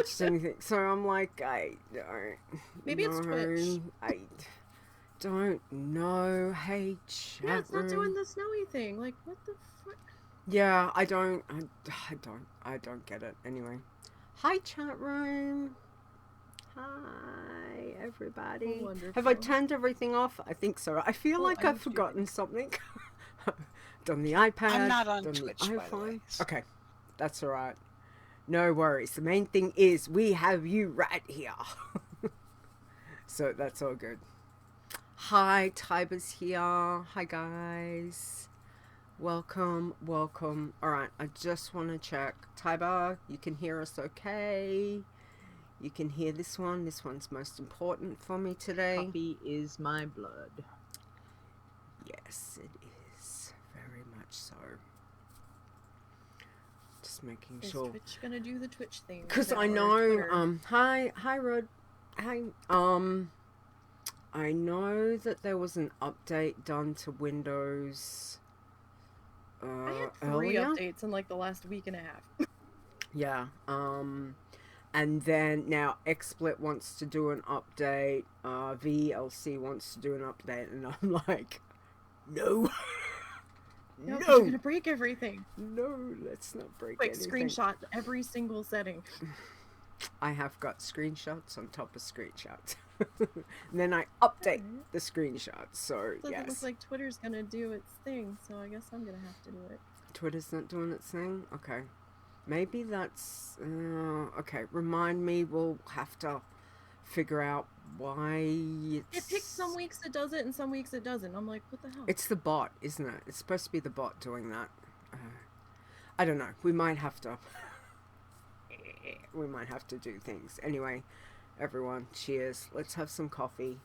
watched anything. So I'm like, I don't Maybe it's Twitch. I don't know. Hey, chat Yeah, it's not room. doing the snowy thing. Like, what the fuck? Yeah, I don't get it. Anyway. Hi, chat room. Hi, everybody. Oh, wonderful. Have I turned everything off? I think so. I feel like I've forgotten something. Done the iPad. I'm not on done Twitch, the by the way. Okay, that's all right. No worries. The main thing is we have you right here. So that's all good. Hi, Tyber's here. Hi, guys. Welcome. All right, I just want to check. Tyber, you can hear us okay? You can hear this one. This one's most important for me today. Coffee is my blood. Yes, it is. Very much so. Just making sure. Is Twitch gonna do the Twitch thing? Because I know, hi, Rod. Hi, I know that there was an update done to Windows. I had 3 updates in like the last week and a half. Yeah. And then now XSplit wants to do an update. VLC wants to do an update, and I'm like, no. No, No, you're gonna break everything. No, let's not break Quick, anything. screenshot every single setting. I have got screenshots on top of screenshots. And then I update the screenshots. So, Doesn't yes. look like Twitter's gonna do its thing, so I guess I'm gonna have to do it. Twitter's not doing its thing? Okay. Maybe that's... okay, remind me. We'll have to figure out why It picks some weeks it does it and some weeks it doesn't. I'm like, what the hell? It's the bot, isn't it? It's supposed to be the bot doing that. I don't know. We might have to... We might have to do things. Anyway, everyone, cheers. Let's have some coffee.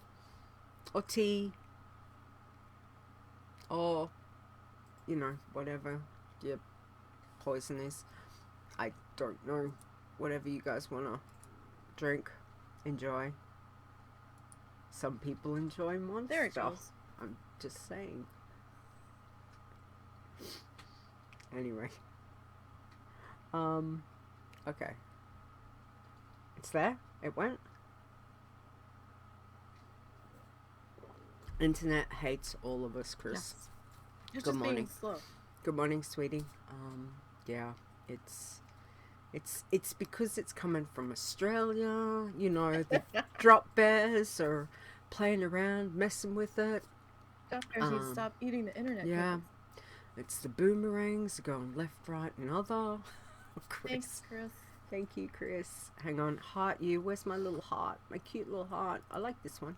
Or tea. Or, you know, whatever your poison is. I don't know. Whatever you guys want to drink, enjoy. Some people enjoy Monster. There it goes. I'm just saying. Anyway. Okay. It's there. It went. Internet hates all of us, Chris. Yes. It's Good just morning. being slow. Good morning, sweetie. Yeah, it's because it's coming from Australia. You know, the drop bears are playing around, messing with it. Doctors need to stop eating the internet. Yeah, cookies. it's the boomerangs going left, right, and other. Chris. Thanks, Chris. Thank you, Chris. Hang on, heart you. Where's my little heart? My cute little heart. I like this one.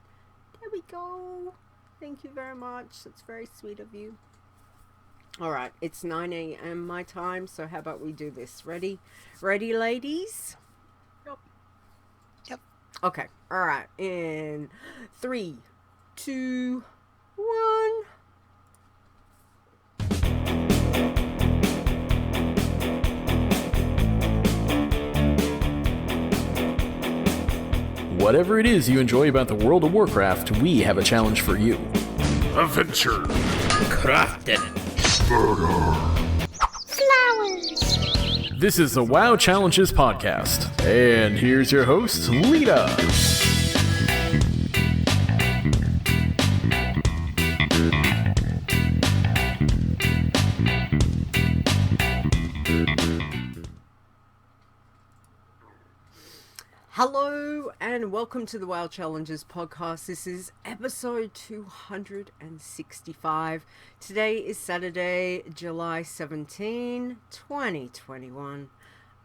There we go. Thank you very much. That's very sweet of you. All right, it's 9 a.m. my time, so how about we do this? Ready? Ready, ladies? Yep. Okay, all right. In 3, 2, 1. Whatever it is you enjoy about the World of Warcraft, we have a challenge for you. Adventure. Crafting. Flowers. This is the WoW Challenges podcast. And here's your host, Leeta. Hello and welcome to the WoW Challenges podcast. This is episode 265. Today is Saturday, July 17, 2021.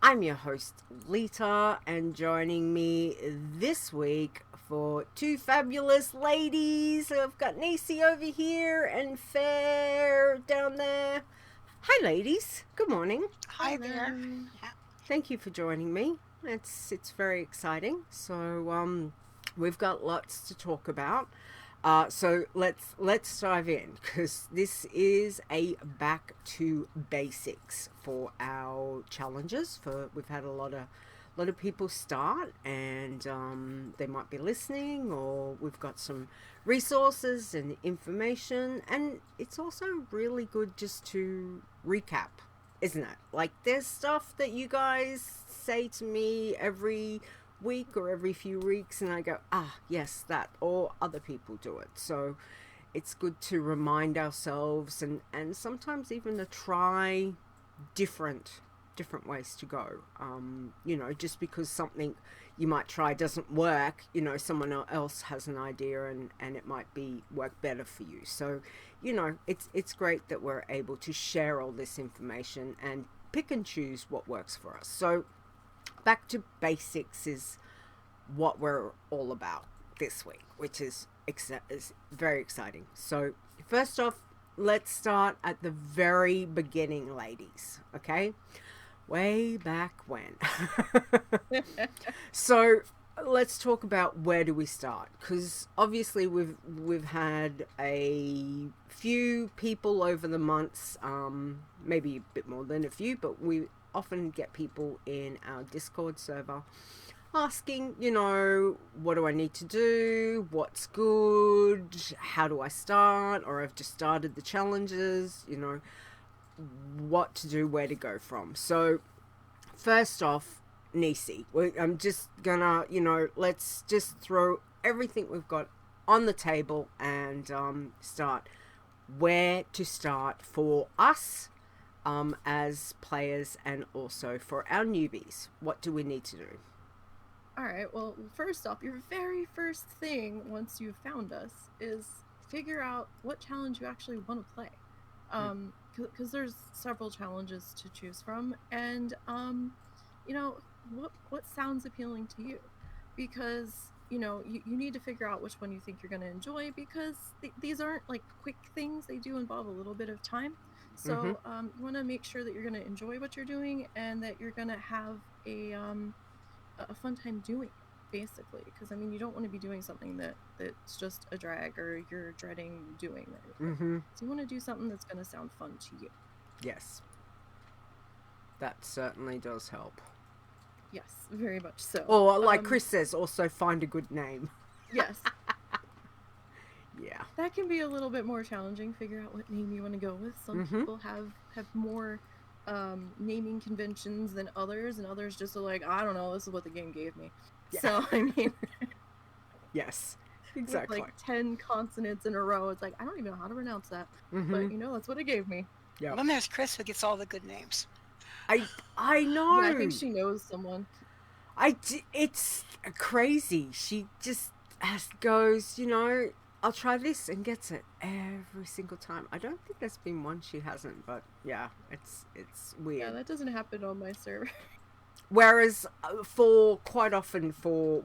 I'm your host, Leeta, and joining me this week for two fabulous ladies. I've got Nisey over here and Ferre down there. Hi, ladies. Good morning. Hi there. Yeah. Thank you for joining me. It's very exciting. So we've got lots to talk about. So let's dive in, because this is a back to basics for our challenges. We've had a lot of people start, and they might be listening, or we've got some resources and information, and it's also really good just to recap isn't it? Like, there's stuff that you guys say to me every week or every few weeks, and I go, ah, yes, that, or other people do it. So it's good to remind ourselves, and sometimes even to try different ways to go. You know, just because something you might try doesn't work, you know, someone else has an idea, and it might work better for you. So, you know, it's great that we're able to share all this information and pick and choose what works for us. So back to basics is what we're all about this week, which is very exciting. So first off, let's start at the very beginning, ladies. Okay, way back when. So let's talk about where do we start, because obviously we've had a few people over the months, maybe a bit more than a few, but we often get people in our Discord server asking, you know, what do I need to do, what's good, how do I start, or I've just started the challenges, you know, what to do, where to go from. So first off, Nisey, I'm just gonna, you know, let's just throw everything we've got on the table and start where to start for us as players, and also for our newbies. What do we need to do? All right, well, first off, your very first thing once you've found us is figure out what challenge you actually want to play. Because there's several challenges to choose from, and you know, what sounds appealing to you, because you know you need to figure out which one you think you're going to enjoy, because these aren't like quick things. They do involve a little bit of time, so you want to make sure that you're going to enjoy what you're doing, and that you're going to have a fun time doing it, basically, because I mean, you don't want to be doing something that's just a drag, or you're dreading doing it. So you want to do something that's going to sound fun to you. Yes, that certainly does help. Yes, very much so. Or like Chris says, also find a good name. Yes. Yeah, That can be a little bit more challenging. Figure out what name you want to go with. Some people have more naming conventions than others, and others just are like, I don't know, this is what the game gave me. Yeah. So I mean, yes, exactly. With like 10 consonants in a row, it's like, I don't even know how to pronounce that, but you know, that's what it gave me. Yeah. Well, then there's Chris, who gets all the good names. I know. Yeah, I think she knows someone. It's crazy. She just goes, you know, I'll try this, and gets it every single time. I don't think there's been one she hasn't, but yeah, it's weird. Yeah, that doesn't happen on my server. Whereas for quite often for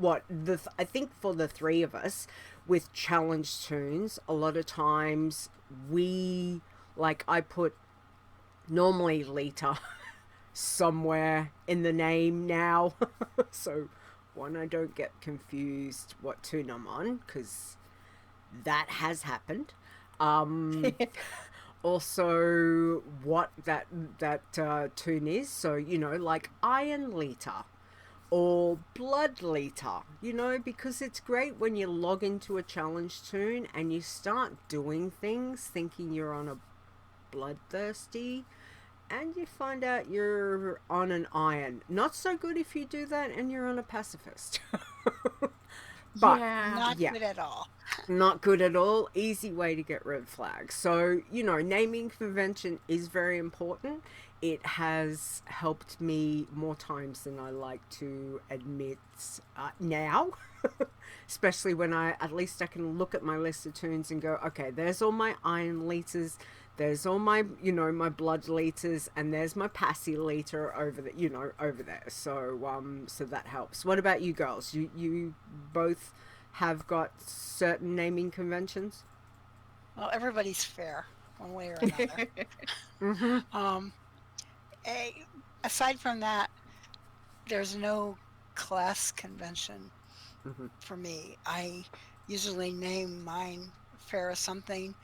I think for the three of us with challenge tunes, a lot of times I put normally Leeta somewhere in the name now, so one, I don't get confused what tune I'm on, because that has happened. Also what that tune is, so you know, like Iron Leeta or Blood Leeta, you know, because it's great when you log into a challenge tune and you start doing things thinking you're on a Bloodthirsty, and you find out you're on an Iron. Not so good if you do that and you're on a Pacifist. But Not good at all. Not good at all. Easy way to get red flags. So, you know, naming convention is very important. It has helped me more times than I like to admit now. Especially when at least I can look at my list of tunes and go, okay, there's all my Iron Leetas, there's all my, you know, my Blood Leetas, and there's my Passy Leeta over there. So, so that helps. What about you girls? You both have got certain naming conventions? Well, everybody's fair, one way or another. Aside from that, there's no class convention for me. I usually name mine Ferre something,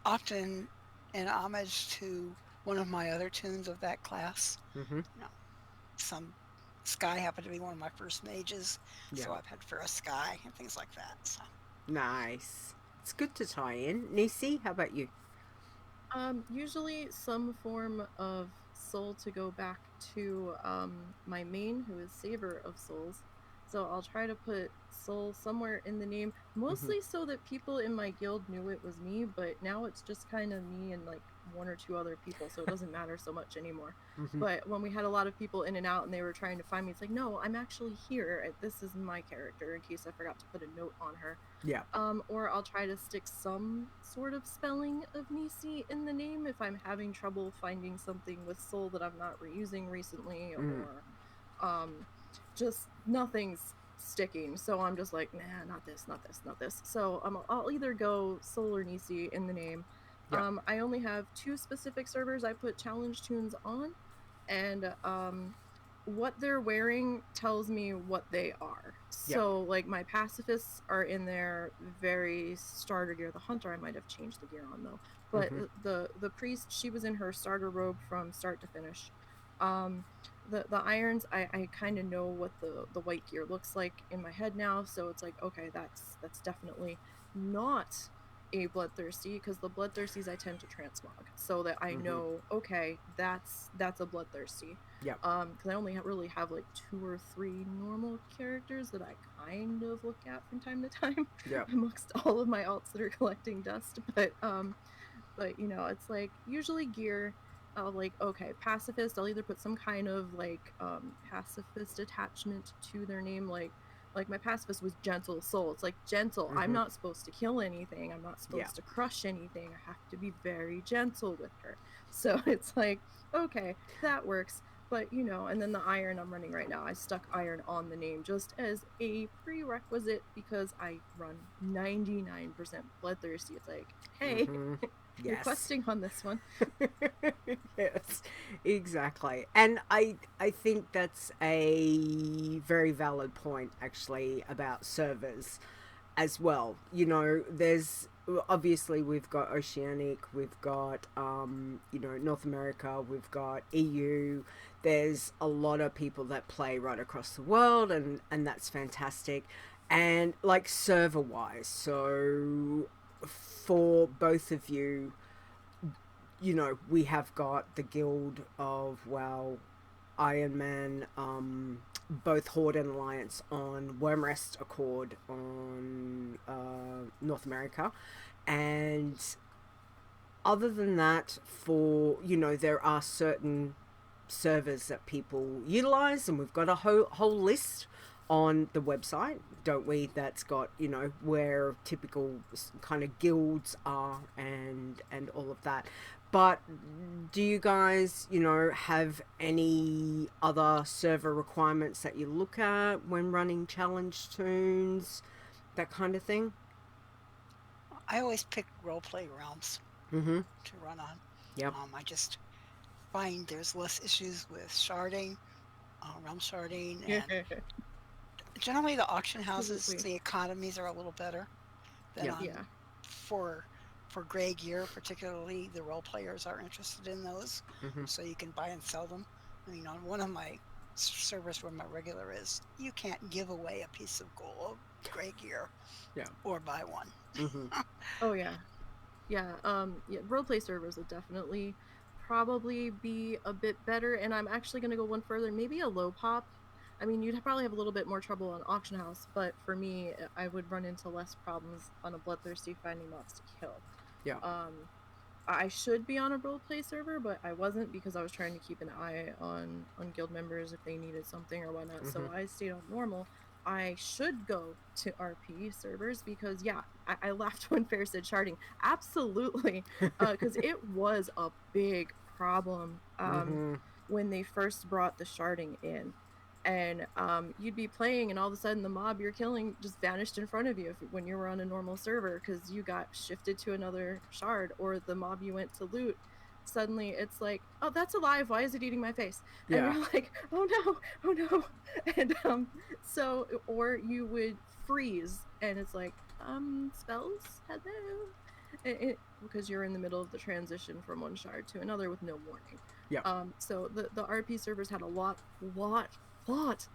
often in homage to one of my other tunes of that class. You know, some Sky happened to be one of my first mages, so I've had Ferre Sky and things like that. So. Nice. It's good to tie in. Nisey, how about you? Usually some form of soul to go back to my main, who is Saver of Souls. So I'll try to put soul somewhere in the name, mostly so that people in my guild knew it was me, but now it's just kind of me and like one or two other people, so it doesn't matter so much anymore. But when we had a lot of people in and out and they were trying to find me, it's like, no, I'm actually here. This is my character, in case I forgot to put a note on her. Yeah. Or I'll try to stick some sort of spelling of Nisey in the name if I'm having trouble finding something with soul that I'm not reusing recently, or just nothing's sticking. So I'm just like, nah, not this, not this, not this. So I'll either go soul or Nisey in the name. Yeah. I only have 2 specific servers I put challenge tunes on, and what they're wearing tells me what they are. So like my pacifists are in their very starter gear. The hunter I might have changed the gear on though, but the priest, she was in her starter robe from start to finish. The irons, I kind of know what the white gear looks like in my head now, so it's like, okay, that's definitely not a Bloodthirsty, because the Bloodthirsties I tend to transmog, so that I know, okay, that's a Bloodthirsty. Yeah. Because I only really have like 2 or 3 normal characters that I kind of look at from time to time. Yeah. Amongst all of my alts that are collecting dust, but you know, it's like usually gear. I'll like, okay, pacifist, I'll either put some kind of like pacifist attachment to their name, like my pacifist was gentle soul. It's like gentle. I'm not supposed to kill anything. I'm not supposed to crush anything. I have to be very gentle with her. So it's like, okay, that works. But you know, and then the iron I'm running right now, I stuck iron on the name just as a prerequisite because I run 99% Bloodthirsty. It's like, hey, you're questing on this one. Yes, exactly. And I think that's a very valid point actually about servers as well. You know, there's obviously we've got Oceanic, we've got you know, North America, we've got EU. There's a lot of people that play right across the world, and that's fantastic. And like server wise, so for both of you, you know, we have got the Guild of WoW, Iron Man, both Horde and Alliance on Wormrest Accord on North America. And other than that, for, you know, there are certain servers that people utilize, and we've got a whole list on the website, don't we, that's got, you know, where typical kind of guilds are and all of that. But do you guys, you know, have any other server requirements that you look at when running challenge tunes, that kind of thing? I always pick roleplay realms to run on. Yep. I just find there's less issues with sharding, realm sharding, and generally the auction houses, the economies are a little better than for gray gear, particularly the role players are interested in those, so you can buy and sell them. You know, one of my servers where my regular is, you can't give away a piece of gold gray gear or buy one. Oh yeah, roleplay servers will definitely probably be a bit better, and I'm actually going to go one further, maybe a low pop. I mean, you'd probably have a little bit more trouble on auction house, but for me, I would run into less problems on a Bloodthirsty finding mobs to kill. Yeah. I should be on a roleplay server, but I wasn't because I was trying to keep an eye on guild members if they needed something or whatnot. So I stayed on normal. I should go to RP servers because I laughed when Ferre said sharding. Absolutely, because it was a big problem when they first brought the sharding in. And you'd be playing and all of a sudden the mob you're killing just vanished in front of you when you were on a normal server because you got shifted to another shard, or the mob you went to loot, suddenly it's like, oh, that's alive, why is it eating my face? And you're like, oh no. And so, or you would freeze and it's like, spells, hello, because you're in the middle of the transition from one shard to another with no warning. So the RP servers had a lot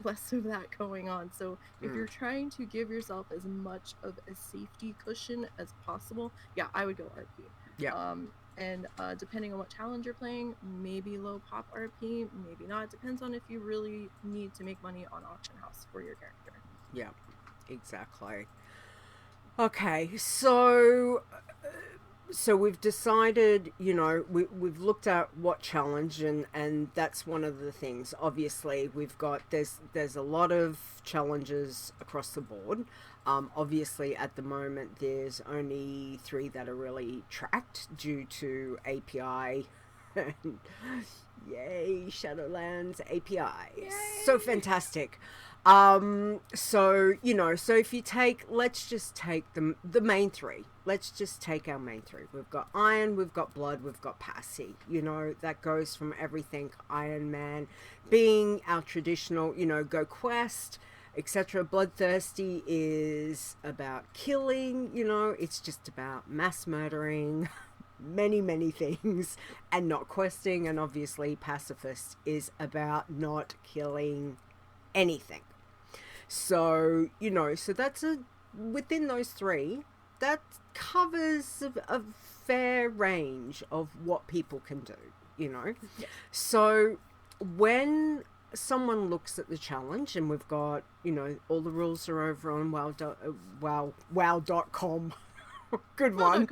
less of that going on. So if you're trying to give yourself as much of a safety cushion as possible, I would go RP. And depending on what challenge you're playing, maybe low pop RP, maybe not. It depends on if you really need to make money on auction house for your character. Yeah, exactly. Okay, so we've decided, we've looked at what challenge, and that's one of the things. Obviously, we've got there's a lot of challenges across the board. Obviously, at the moment, there's only 3 that are really tracked due to API. Yay, Shadowlands API. Yay. So fantastic. So if you let's just take the main 3. Let's just take our main 3. We've got Iron, we've got Blood, we've got Passy. That goes from everything Iron Man being our traditional, go quest, etc. Bloodthirsty is about killing, it's just about mass murdering many things and not questing. And obviously Pacifist is about not killing anything. So, so that's within those 3, that covers a fair range of what people can do, Yes. So when someone looks at the challenge, and we've got, all the rules are over on wow.com. Good one.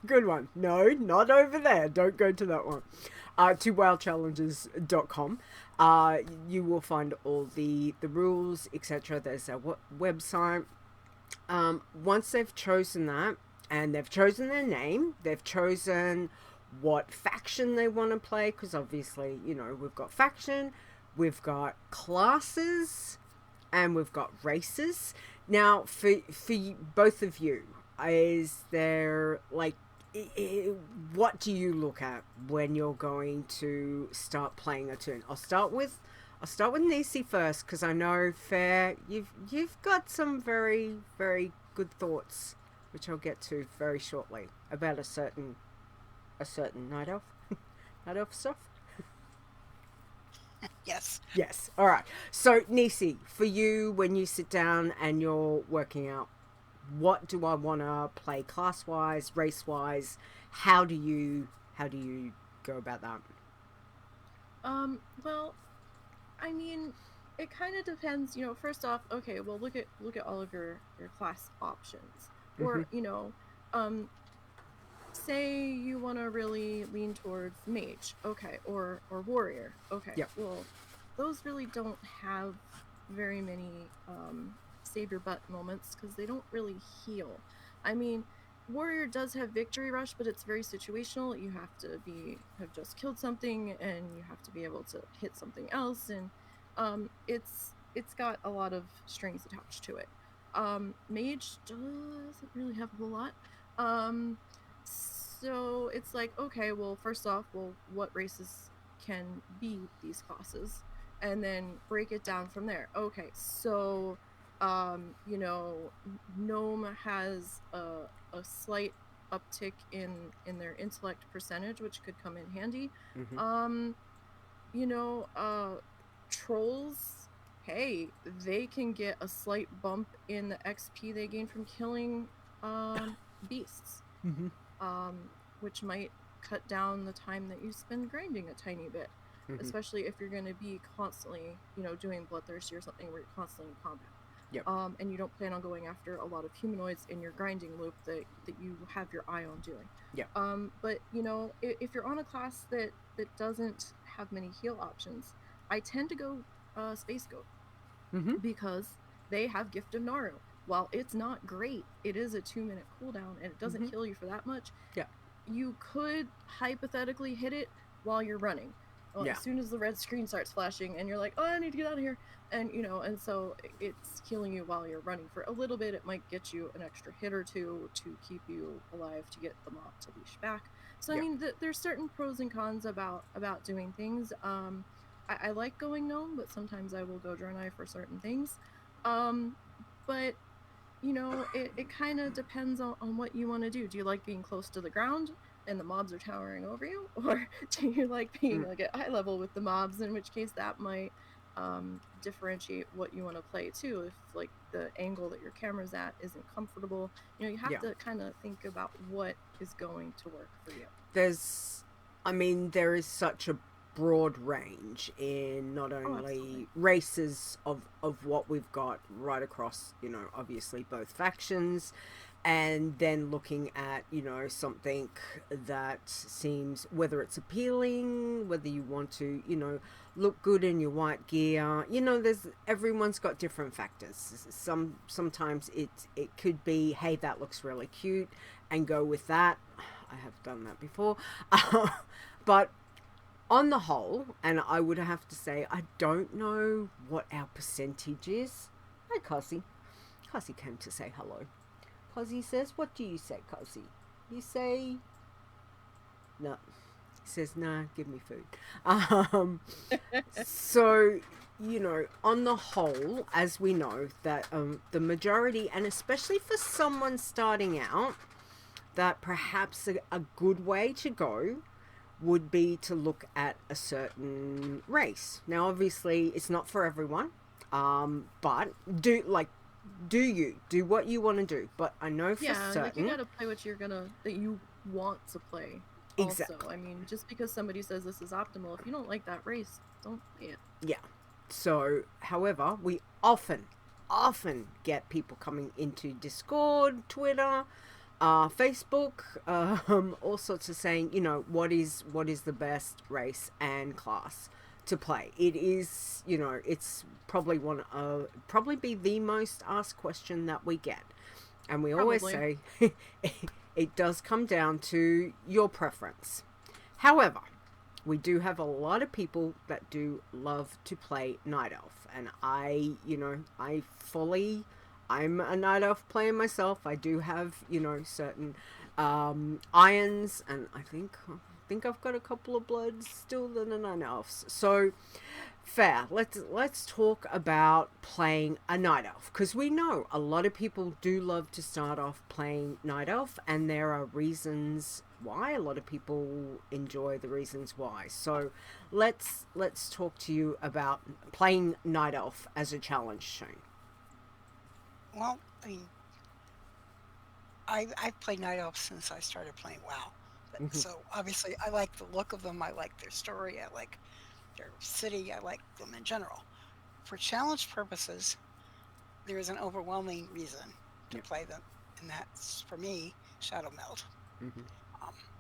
Good one. No, not over there. Don't go to that one. To wowchallenges.com. You will find all the rules, etc. There's a website. Once they've chosen that, and they've chosen their name, they've chosen what faction they want to play, because obviously, we've got faction, we've got classes, and we've got races. Now, for both of you, is there, what do you look at when you're going to start playing a turn? I'll start with Nisey first, because I know, Ferre, you've got some very, very good thoughts, which I'll get to very shortly, about a certain night elf. Night elf stuff? Yes. All right. So, Nisey, for you, when you sit down and you're working out, what do I want to play class-wise, race-wise? How do you go about that? Well, I mean, it kind of depends, first off, okay, well, look at all of your class options. Or, say you want to really lean towards mage, okay, or warrior, okay. Yep. Well, those really don't have very many save your butt moments, because they don't really heal. I mean, warrior does have victory rush, but it's very situational. You have to have just killed something, and you have to be able to hit something else, and it's got a lot of strings attached to it. Mage doesn't really have a whole lot. So it's like, okay, well, first off, what races can be these classes? And then break it down from there. Okay, so, Gnome has a slight uptick in their intellect percentage, which could come in handy. Trolls, hey, they can get a slight bump in the XP they gain from killing beasts, which might cut down the time that you spend grinding a tiny bit, especially if you're going to be constantly, doing Bloodthirsty or something where you're constantly in combat. Yep. And you don't plan on going after a lot of humanoids in your grinding loop that you have your eye on doing. Yeah. But if you're on a class that doesn't have many heal options, I tend to go Space Goat, because they have Gift of Naru. While it's not great, it is a 2-minute cooldown, and it doesn't kill you for that much. Yeah. You could hypothetically hit it while you're running. As soon as the red screen starts flashing, and you're like, oh, I need to get out of here. And, and so it's healing you while you're running for a little bit. It might get you an extra hit or two to keep you alive to get the mob to leash back. So, I mean, there's certain pros and cons about doing things. I like going Gnome, but sometimes I will go Draenei for certain things. But, it kind of depends on what you want to do. Do you like being close to the ground and the mobs are towering over you? Or do you like being like at eye level with the mobs, in which case that might differentiate what you want to play too. If like the angle that your camera's at isn't comfortable, you have to kind of think about what is going to work for you. there's, I mean, there is such a broad range in not only absolutely. races of what we've got right across, you know, obviously both factions, and then looking at, you know, something that seems, whether it's appealing, whether you want to, you know, look good in your white gear, you know, there's, everyone's got different factors. Sometimes it could be, hey, that looks really cute, and go with that. I have done that before. But on the whole, and I would have to say, I don't know what our percentage is. Hi, Cossie. Cossie came to say hello. Cossie says, what do you say, Cossie? You say, no. He says, nah, give me food. So, you know, on the whole, as we know, that the majority, and especially for someone starting out, that perhaps a good way to go would be to look at a certain race. Now, obviously, it's not for everyone, but do what you want to do. But I know for certain, like you gotta play what that you want to play. Exactly. Also, I mean, just because somebody says this is optimal, if you don't like that race, don't play it. Yeah. So, however, we often get people coming into Discord, Twitter, Facebook, all sorts of saying, you know, what is the best race and class to play. It is, you know, it's probably probably be the most asked question that we get. And we always say it does come down to your preference. However, we do have a lot of people that do love to play Night Elf, and I'm a Night Elf player myself. I do have, you know, certain irons, and I think I've got a couple of bloods still than the Night Elves. So, Ferre, let's talk about playing a Night Elf, because we know a lot of people do love to start off playing Night Elf, and there are reasons why. A lot of people enjoy the reasons why. So let's talk to you about playing Night Elf as a challenge, Shane. Well, I mean, I've played Night Elf since I started playing WoW. Mm-hmm. So obviously I like the look of them, I like their story, I like their city, I like them in general. For challenge purposes, there is an overwhelming reason to play them, and that's, for me, Shadowmeld. Mm-hmm.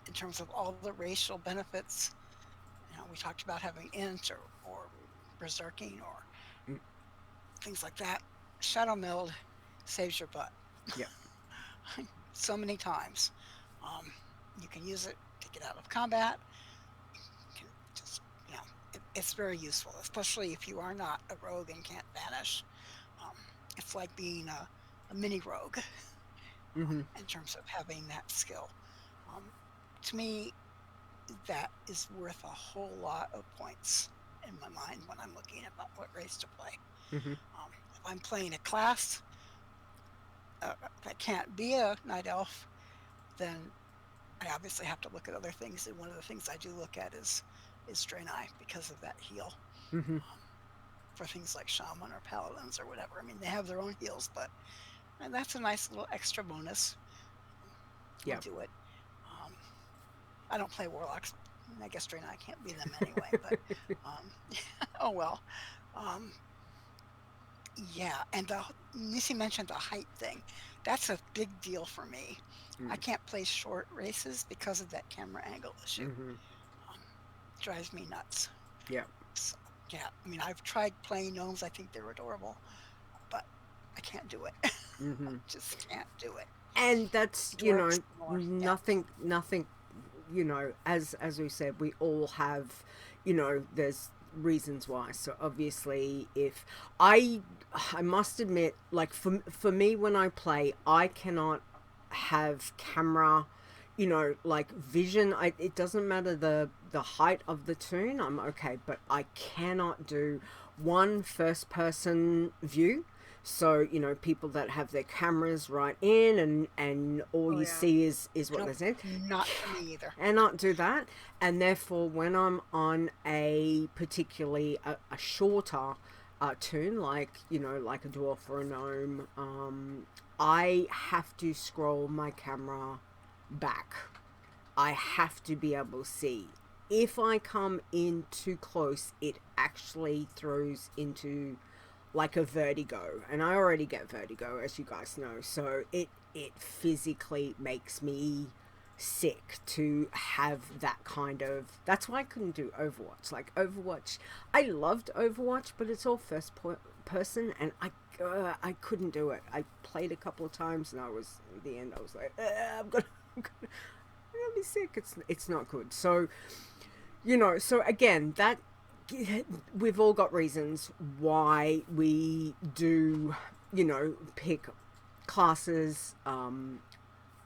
In terms of all the racial benefits, you know, we talked about having int or berserking or things like that. Shadowmeld saves your butt. Yeah. So many times. You can use it to get out of combat. You can just, you know, it's very useful, especially if you are not a rogue and can't vanish. It's like being a mini rogue in terms of having that skill. To me, that is worth a whole lot of points in my mind when I'm looking at what race to play. Mm-hmm. If I'm playing a class that can't be a Night Elf, then I obviously have to look at other things, and one of the things I do look at is Draenei, because of that heal. Mm-hmm. For things like Shaman or Paladins or whatever. I mean, they have their own heals, but that's a nice little extra bonus. Yeah. I'll do it. I don't play Warlocks. I guess Draenei can't be them anyway, but oh well. Yeah, and Nisey mentioned the height thing. That's a big deal for me. I can't play short races because of that camera angle issue. Drives me nuts. Yeah. So, yeah, I mean, I've tried playing gnomes. I think they're adorable, but I can't do it. Just can't do it. And that's, you know, nothing, you know, as we said, we all have, you know, there's reasons why. So obviously, if I must admit, like for me, when I play, I cannot have camera, you know, like vision. It doesn't matter the height of the toon, I'm okay, but I cannot do one first person view. So, you know, people that have their cameras right in and all you see is what they're saying. Not for me either. And not do that. And therefore, when I'm on a particularly a shorter toon, like, you know, like a dwarf or a gnome, I have to scroll my camera back I have to be able to see. If I come in too close, it actually throws into like a vertigo, and I already get vertigo, as you guys know, so it physically makes me sick to have that kind of. That's why I couldn't do Overwatch. Like Overwatch, I loved Overwatch, but it's all first person, and I couldn't do it. I played a couple of times, and I was at the end I was like, I'm gonna be sick. It's not good. So, you know, so again, that we've all got reasons why we do, you know, pick classes,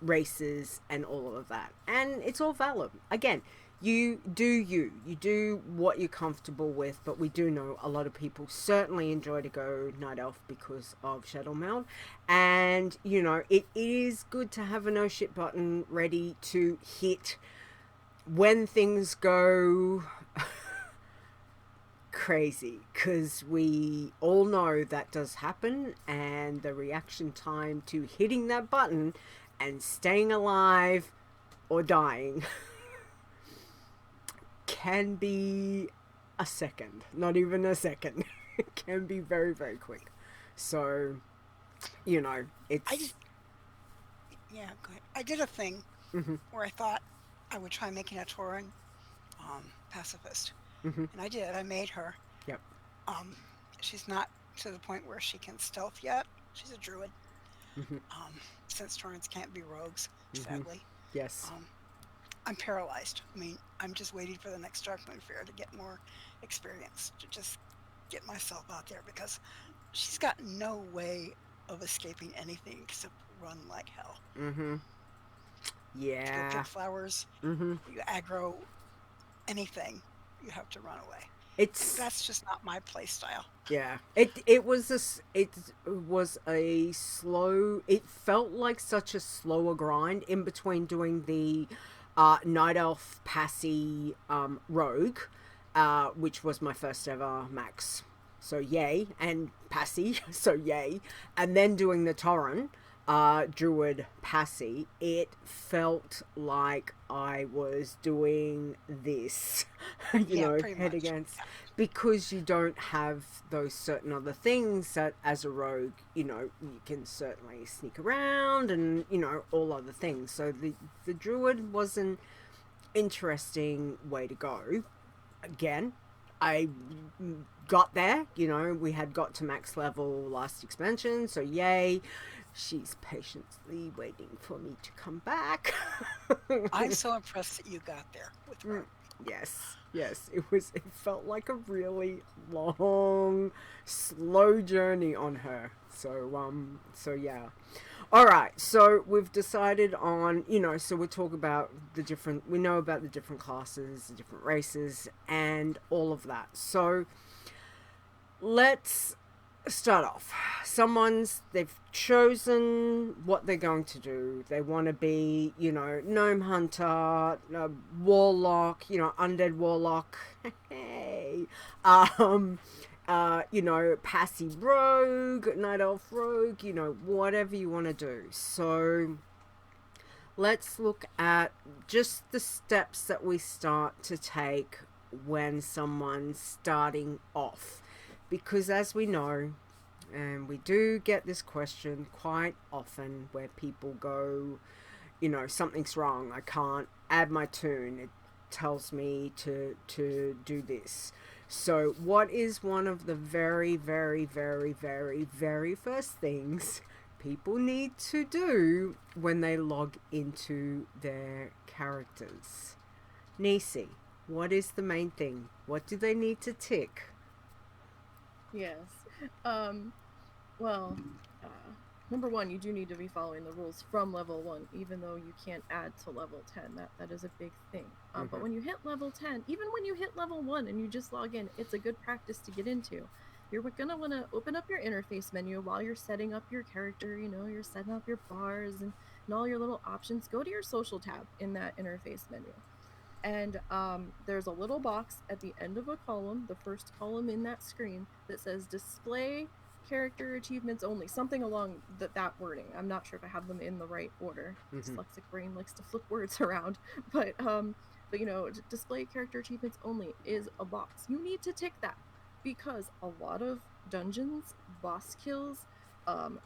races, and all of that, and it's all valid. Again, you do what you're comfortable with, but we do know a lot of people certainly enjoy to go Night Elf because of Shadowlands, and you know, it is good to have a no shit button ready to hit when things go crazy, because we all know that does happen, and the reaction time to hitting that button and staying alive or dying can be a second, not even a second. It can be very, very quick. So, you know, it's... Yeah, go ahead. I did a thing where I thought I would try making a Tauren pacifist. And I did. I made her. Yep. She's not to the point where she can stealth yet. She's a druid. Since Taurens can't be rogues, sadly. Yes. I'm paralyzed. I mean, I'm just waiting for the next Darkmoon Fair to get more experience, to just get myself out there, because she's got no way of escaping anything except run like hell. Yeah. You go pick flowers, you aggro anything, you have to run away. That's just not my play style. Yeah. It was a slow. It felt like such a slower grind in between doing the Night Elf Passy Rogue, which was my first ever max. So yay, and Passy, so yay, and then doing the Tauren Druid Passy. It felt like I was doing this, you know, head against, because you don't have those certain other things that as a rogue, you know, you can certainly sneak around and, you know, all other things. So the Druid was an interesting way to go. Again, I got there, you know, we had got to max level last expansion, so yay. She's patiently waiting for me to come back. I'm so impressed that you got there with her. Yes, it felt like a really long, slow journey on her. So yeah. All right, so we've decided on, you know, so we talk about we know about the different classes, the different races, and all of that. So let's start off. They've chosen what they're going to do. They want to be, you know, gnome hunter, warlock, you know, undead warlock. Hey. You know, passy rogue, night elf rogue, you know, whatever you want to do. So let's look at just the steps that we start to take when someone's starting off. Because as we know, and we do get this question quite often, where people go, you know, something's wrong, I can't add my toon, it tells me to do this. So what is one of the very, very, very, very, very first things people need to do when they log into their characters? Nisey, what is the main thing? What do they need to tick? Yes. Well, number one, you do need to be following the rules from level 1, even though you can't add to level 10. That is a big thing. But when you hit level 10, even when you hit level 1 and you just log in, it's a good practice to get into. You're going to want to open up your interface menu while you're setting up your character. You know, you're setting up your bars and all your little options. Go to your social tab in that interface menu. And there's a little box at the end of a column, the first column in that screen, that says display character achievements only, something along that wording. I'm not sure if I have them in the right order. Dyslexic brain likes to flip words around, but you know, display character achievements only is a box. You need to tick that because a lot of dungeons, boss kills,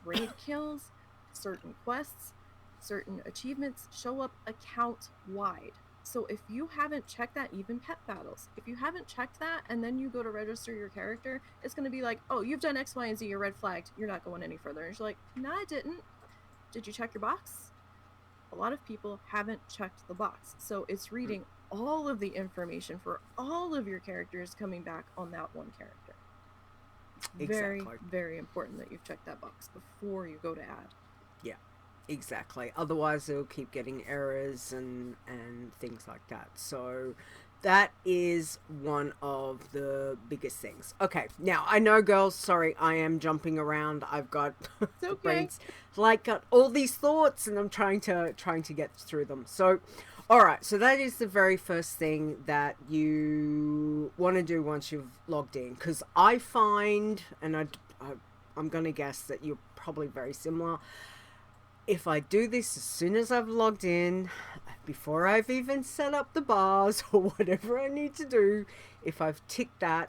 raid kills, certain quests, certain achievements show up account wide. So if you haven't checked that, even pet battles, if you haven't checked that and then you go to register your character, it's going to be like, oh, you've done X, Y, and Z, you're red flagged, you're not going any further. And you're like, no, I didn't. Did you check your box? A lot of people haven't checked the box. So it's reading all of the information for all of your characters coming back on that one character. Very, very important that you've checked that box before you go to add. Yeah, exactly. Otherwise, it'll keep getting errors and things like that. So that is one of the biggest things. Okay, now I know, girls. Sorry, I am jumping around. I've got It's okay. brains, like, got all these thoughts, and I'm trying to get through them. So, all right. So that is the very first thing that you want to do once you've logged in, because I find, and I'm going to guess that you're probably very similar. If I do this as soon as I've logged in, before I've even set up the bars or whatever I need to do, if I've ticked that,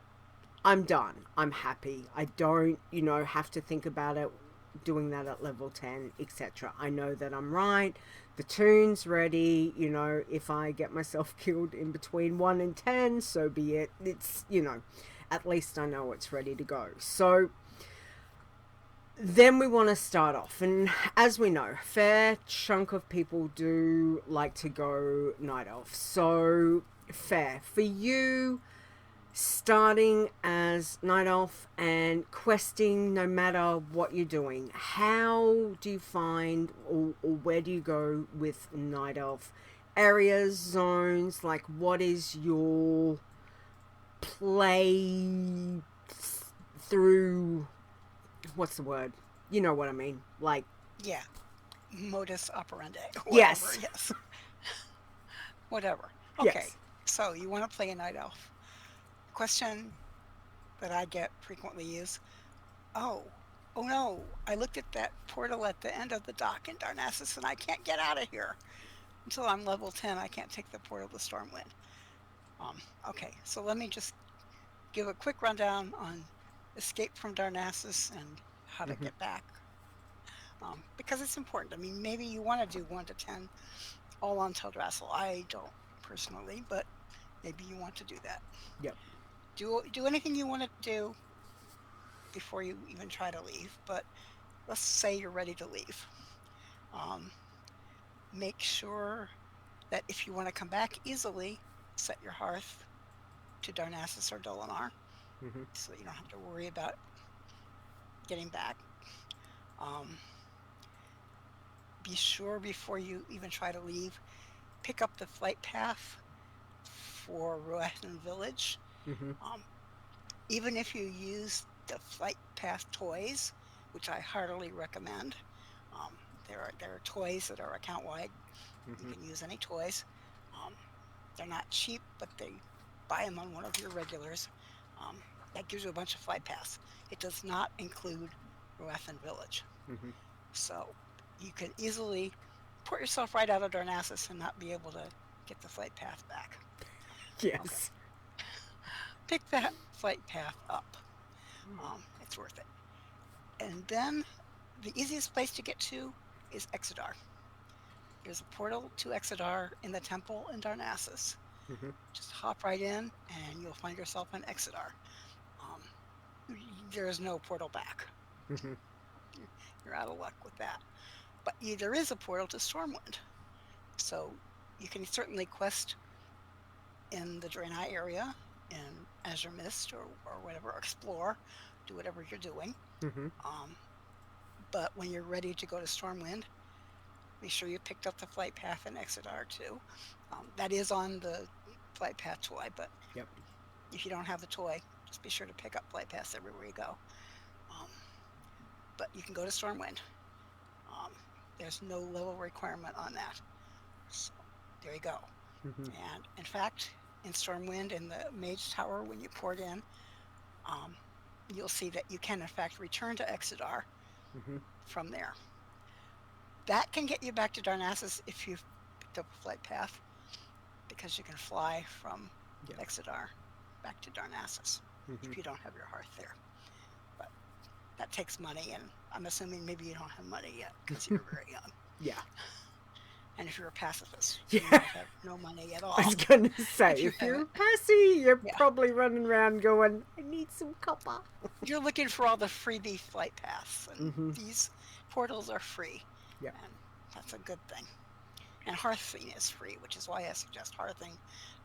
I'm done. I'm happy. I don't, have to think about it, doing that at level 10, etc. I know that I'm right. The tune's ready. If I get myself killed in between 1 and 10, so be it. It's, at least I know it's ready to go. So then we want to start off, and as we know, a fair chunk of people do like to go night elf. So Ferre, for you, starting as night elf and questing, no matter what you're doing, how do you find, or where do you go with night elf areas, zones? Like, what is your play through? What's the word? You know what I mean. Like, Yeah. Modus operandi. Yes. Yes. Whatever. Okay. Yes. So you want to play a night elf. Question that I get frequently is, oh no, I looked at that portal at the end of the dock in Darnassus and I can't get out of here. Until I'm level 10, I can't take the portal to Stormwind. Okay, so let me just give a quick rundown on escape from Darnassus and how to get back. Because it's important. I mean, maybe you want to do 1 to 10 all on Teldrassil. I don't personally, but maybe you want to do that. Yep. Do anything you want to do before you even try to leave, but let's say you're ready to leave. Make sure that if you want to come back easily, set your hearth to Darnassus or Dolinar, so you don't have to worry about getting back. Be sure before you even try to leave, pick up the flight path for Wowironman Village. Even if you use the flight path toys, which I heartily recommend, there are toys that are account wide. You can use any toys. They're not cheap, but they buy them on one of your regulars. That gives you a bunch of flight paths. It does not include Wowironman Village. So you can easily put yourself right out of Darnassus and not be able to get the flight path back. Yes. Okay. Pick that flight path up. It's worth it. And then the easiest place to get to is Exodar. There's a portal to Exodar in the temple in Darnassus. Just hop right in and you'll find yourself in Exodar. There is no portal back. You're out of luck with that. But there is a portal to Stormwind. So you can certainly quest in the Draenei area, in Azure Mist or whatever, explore, do whatever you're doing. But when you're ready to go to Stormwind, be sure you picked up the flight path in Exodar too. That is on the flight path toy, but if you don't have the toy, just be sure to pick up flight paths everywhere you go. But you can go to Stormwind. There's no level requirement on that. So there you go. And in fact, in Stormwind, in the Mage Tower, when you port in, you'll see that you can in fact return to Exodar from there. That can get you back to Darnassus if you've picked up a flight path, because you can fly from Exodar back to Darnassus if you don't have your hearth there. But that takes money, and I'm assuming maybe you don't have money yet because you're very young. Yeah. And if you're a pacifist, you have no money at all. I was going to say, if you're a passy, you're Yeah. probably running around going, I need some copper. You're looking for all the freebie flight paths, and these portals are free. Yeah. And that's a good thing. And hearthing is free, which is why I suggest hearthing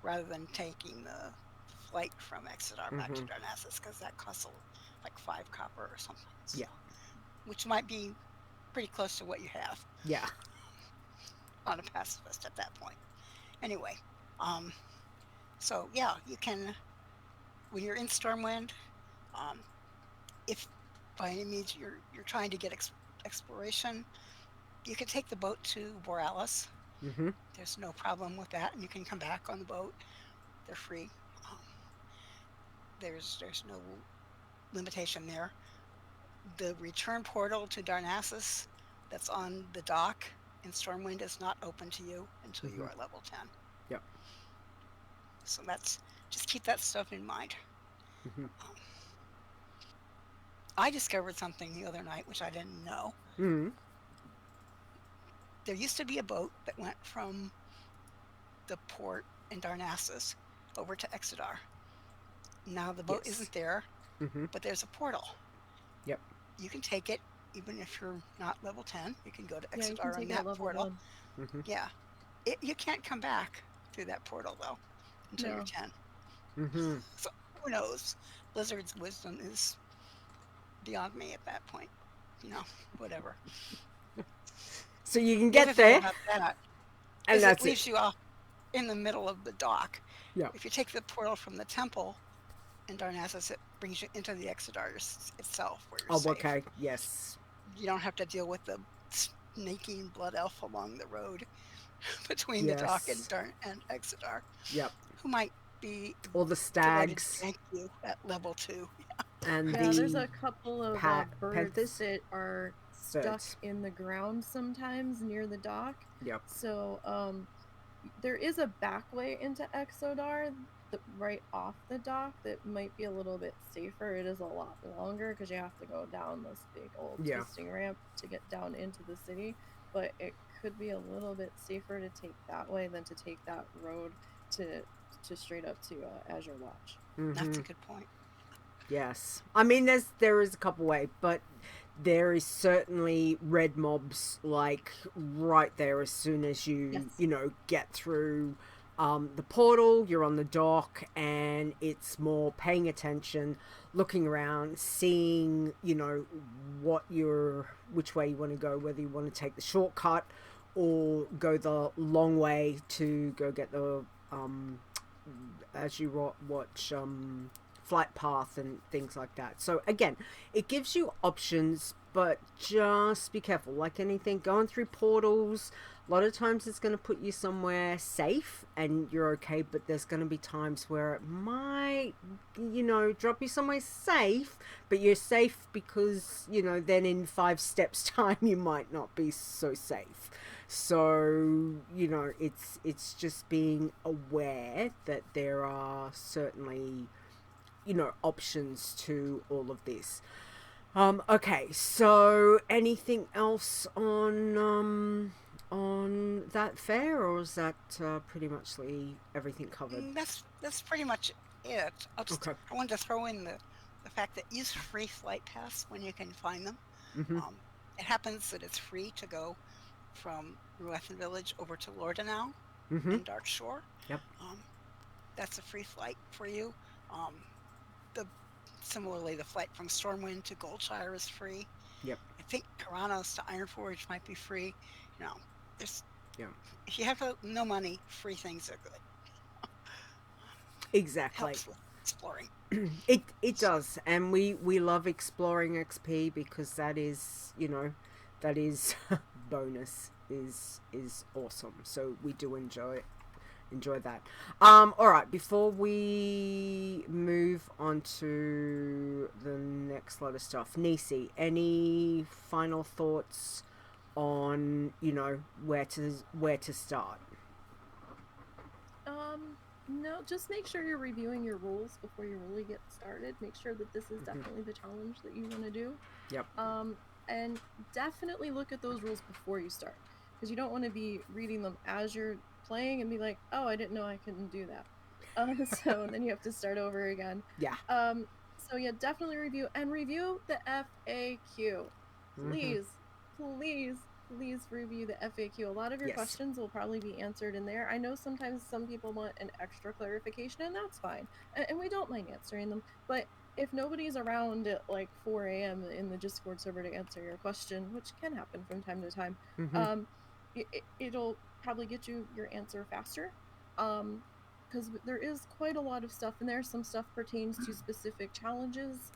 rather than taking the flight from Exodar back to Darnassus, because that costs like 5 copper or something. So, Yeah. which might be pretty close to what you have Yeah. on a pacifist at that point. Anyway, so yeah, you can, when you're in Stormwind, if by any means you're trying to get exploration, you can take the boat to Borealis. There's no problem with that, and you can come back on the boat. They're free. There's no limitation there. The return portal to Darnassus that's on the dock in Stormwind is not open to you until you are level 10. Yep. So just keep that stuff in mind. I discovered something the other night which I didn't know. There used to be a boat that went from the port in Darnassus over to Exodar. Now the boat isn't there, but there's a portal. Yep. You can take it even if you're not level 10. You can go to Yeah, you can Exodar on take that it level portal. 1. Yeah. You can't come back through that portal though until you're 10. So who knows? Blizzard's wisdom is beyond me at that point. You know, whatever. So you can The other get thing there, about that and is that's it leaves you off in the middle of the dock. Yeah. If you take the portal from the temple in Darnassus, it brings you into the Exodar itself, where you're safe. okay. Yes. You don't have to deal with the snaking blood elf along the road between the dock and Exodar. Yep. Who might be All the delighted to stags thank you at level 2. and Yeah, there's the a couple of birds panthers? that are stuck Birds. in the ground sometimes near the dock. Yep. So there is a back way into Exodar right off the dock that might be a little bit safer. It is a lot longer because you have to go down this big old twisting ramp to get down into the city, but it could be a little bit safer to take that way than to take that road to straight up to Azure Watch. That's a good point. Yes. I mean, there is a couple ways, but there is certainly red mobs like right there as soon as you get through the portal. You're on the dock, and it's more paying attention, looking around, seeing which way you want to go, whether you want to take the shortcut or go the long way to go get the as you watch flight path and things like that. So again, it gives you options, but just be careful. Like anything, going through portals, a lot of times it's going to put you somewhere safe and you're okay, but there's going to be times where it might, drop you somewhere safe, but you're safe because, then in 5 steps time you might not be so safe. So, it's just being aware that there are certainly options to all of this. Okay, so anything else on that Ferre, or is that pretty much everything covered? That's pretty much it. I wanted to throw in the fact that use free flight paths when you can find them. It happens that it's free to go from Ruethan Village over to Lordanau in Darkshore. Yep. That's a free flight for you. Similarly, the flight from Stormwind to Goldshire is free. Yep. I think Karanos to Ironforge might be free. If you have no money, free things are good. Exactly. Helps with exploring. It does, and we love exploring XP because that is bonus is awesome. So we do enjoy enjoy that. All right, before we move on to the next lot of stuff, Nisey, any final thoughts on, you know, where to start? No, just make sure you're reviewing your rules before you really get started. Make sure that this is definitely the challenge that you want to do. Yep. And definitely look at those rules before you start, because you don't want to be reading them as you're playing and be like, oh, I didn't know I couldn't do that. So then you have to start over again. Yeah. So yeah, definitely review the FAQ. Please, please review the FAQ. A lot of your questions will probably be answered in there. I know sometimes some people want an extra clarification, and that's fine. And we don't mind answering them. But if nobody's around at like 4 a.m. in the Discord server to answer your question, which can happen from time to time, it'll probably get you your answer faster. Because there is quite a lot of stuff in there. Some stuff pertains to specific challenges.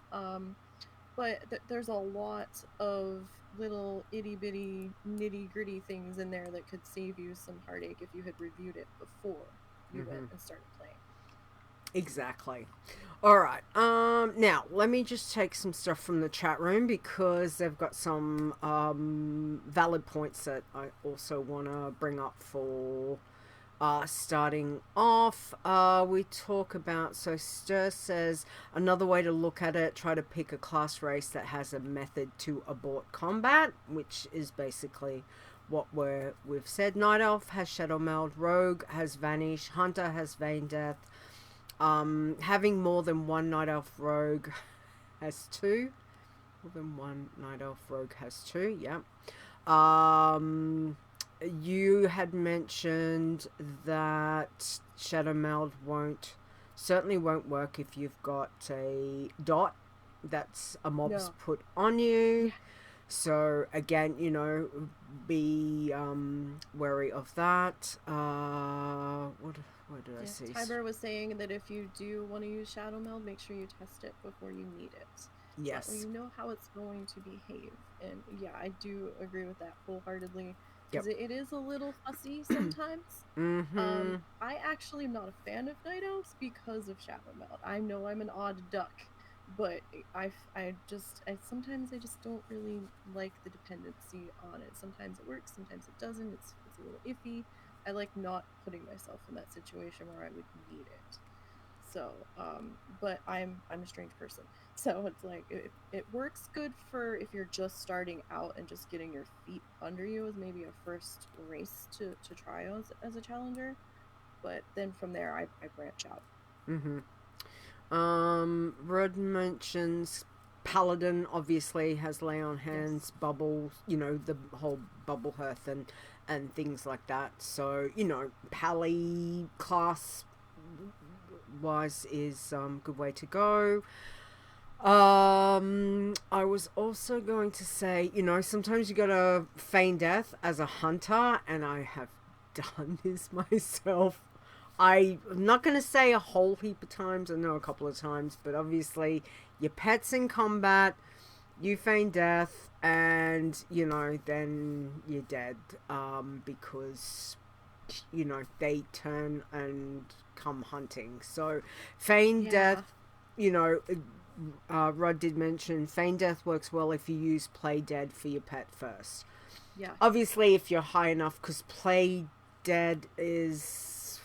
But there's a lot of little itty-bitty nitty-gritty things in there that could save you some heartache if you had reviewed it before you went and started playing. Exactly. All right. Now let me just take some stuff from the chat room, because they've got some valid points that I also want to bring up for starting off. We talk about, so Stir says, another way to look at it, try to pick a class race that has a method to abort combat, which is basically what we've said. Night Elf has Shadow Meld, Rogue has Vanish, Hunter has Vein Death. Having more than one Night Elf Rogue has two. More than one Night Elf Rogue has two, yeah. You had mentioned that Shadow Meld certainly won't work if you've got a dot that's a mob's put on you. So again, you know, be wary of that. What did I see? Tiber was saying that if you do want to use Shadow Meld, make sure you test it before you need it. Yes. So you know how it's going to behave. And yeah, I do agree with that wholeheartedly. Because it is a little fussy sometimes. I actually am not a fan of Night Elves because of Shadow Meld. I know I'm an odd duck, but sometimes I just don't really like the dependency on it. Sometimes it works, sometimes it doesn't. It's a little iffy. I like not putting myself in that situation where I would need it. So, but I'm a strange person. So it's like, it works good for if you're just starting out and just getting your feet under you as maybe a first race to try as a challenger. But then from there, I branch out. Rod mentions Paladin obviously has lay on hands, bubbles, you know, the whole bubble hearth and things like that. So, you know, Pally class wise is good way to go. I was also going to say, you know, sometimes you gotta feign death as a hunter, and I have done this myself. I'm not going to say a whole heap of times, I know a couple of times, but obviously your pet's in combat, you feign death, and, you know, then you're dead, because, you know, they turn and come hunting. So feign death, you know, Rod did mention feign death works well if you use play dead for your pet first. Yeah. Obviously, if you're high enough, because play dead is,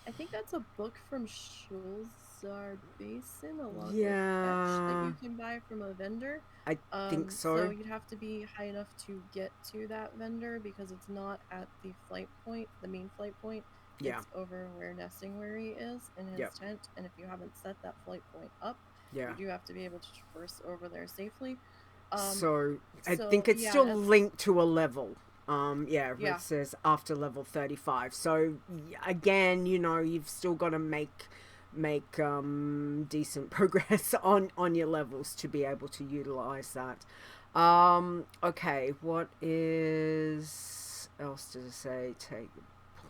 I think that's a book from Shulzar Basin, along with Fetch that you can buy from a vendor. I think so. So you'd have to be high enough to get to that vendor, because it's not at the flight point, the main flight point. It's over where Nesting Wary is in his tent, and if you haven't set that flight point up, you do have to be able to traverse over there safely. So I think it's still linked to a level. It says after level 35. So again, you know, you've still got to make decent progress on your levels to be able to utilize that. Okay, what else did it say? Take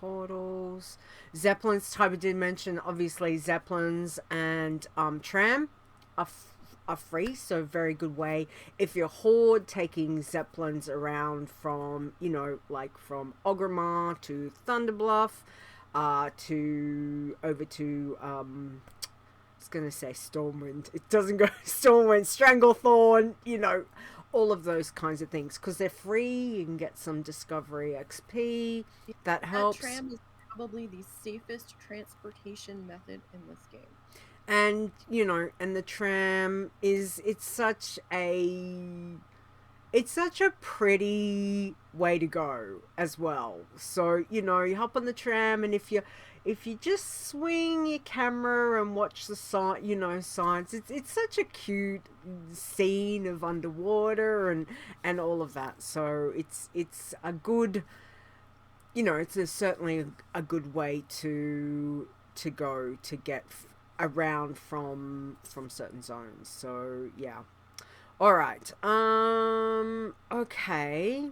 portals. Zeppelins, Tiber did mention, obviously Zeppelins and tram are free, so very good way if you're horde, taking Zeppelins around from, you know, like from Ogrimmar to Thunderbluff. to over to I was gonna say Stormwind. It doesn't go Stormwind, Stranglethorn, you know, all of those kinds of things, because they're free. You can get some discovery XP. That helps. That tram is probably the safest transportation method in this game. And you know, and the tram is it's such a pretty way to go as well. So, you know, you hop on the tram, and if you just swing your camera and watch the signs, it's such a cute scene of underwater and all of that. So it's a good, you know, certainly a good way to go to get around from certain zones. So yeah. All right. Okay.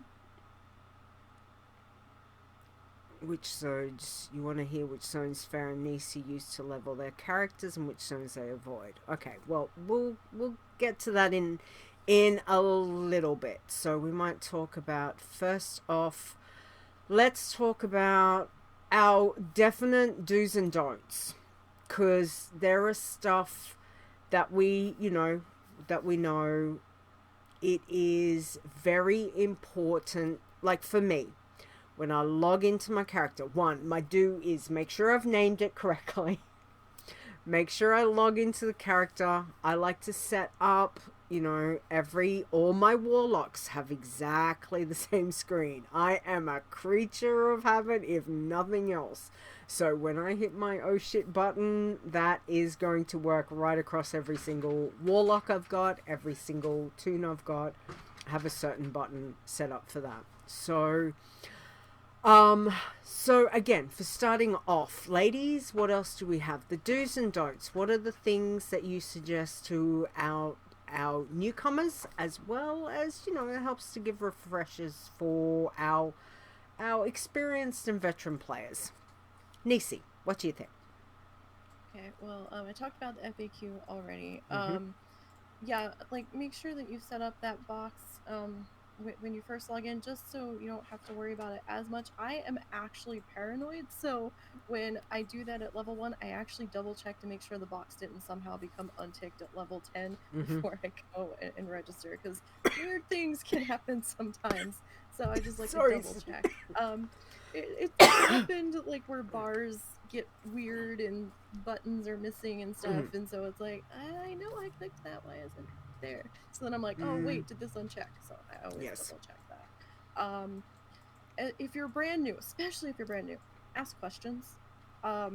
Which zones you want to hear? Which zones Ferre and Nisey use to level their characters, and which zones they avoid? Okay. Well, we'll get to that in a little bit. So we might talk about, first off, let's talk about our definite do's and don'ts, because there are stuff that we know it is very important. Like for me, when I log into my character, my do is make sure I've named it correctly. Make sure I log into the character. I like to set up, you know, all my warlocks have exactly the same screen. I am a creature of habit, if nothing else. So when I hit my oh shit button, that is going to work right across every single warlock I've got, every single toon I've got. I have a certain button set up for that. So again, for starting off, ladies, what else do we have? The do's and don'ts. What are the things that you suggest to our newcomers, as well as, you know, it helps to give refreshers for our experienced and veteran players. Nisey, what do you think? Okay, well, I talked about the FAQ already. Mm-hmm. Yeah, like, make sure that you've set up that box when you first log in, just so you don't have to worry about it as much. I am actually paranoid, so when I do that at level 1, I actually double check to make sure the box didn't somehow become unticked at level 10 before I go and register, because weird things can happen sometimes, so I just like to double check. It happened, like, where bars get weird and buttons are missing and stuff, and so it's like, I know I clicked that, why isn't it there? So then I'm like, oh wait, did this uncheck? So I always double check that. If you're brand new, especially if you're brand new, ask questions. There are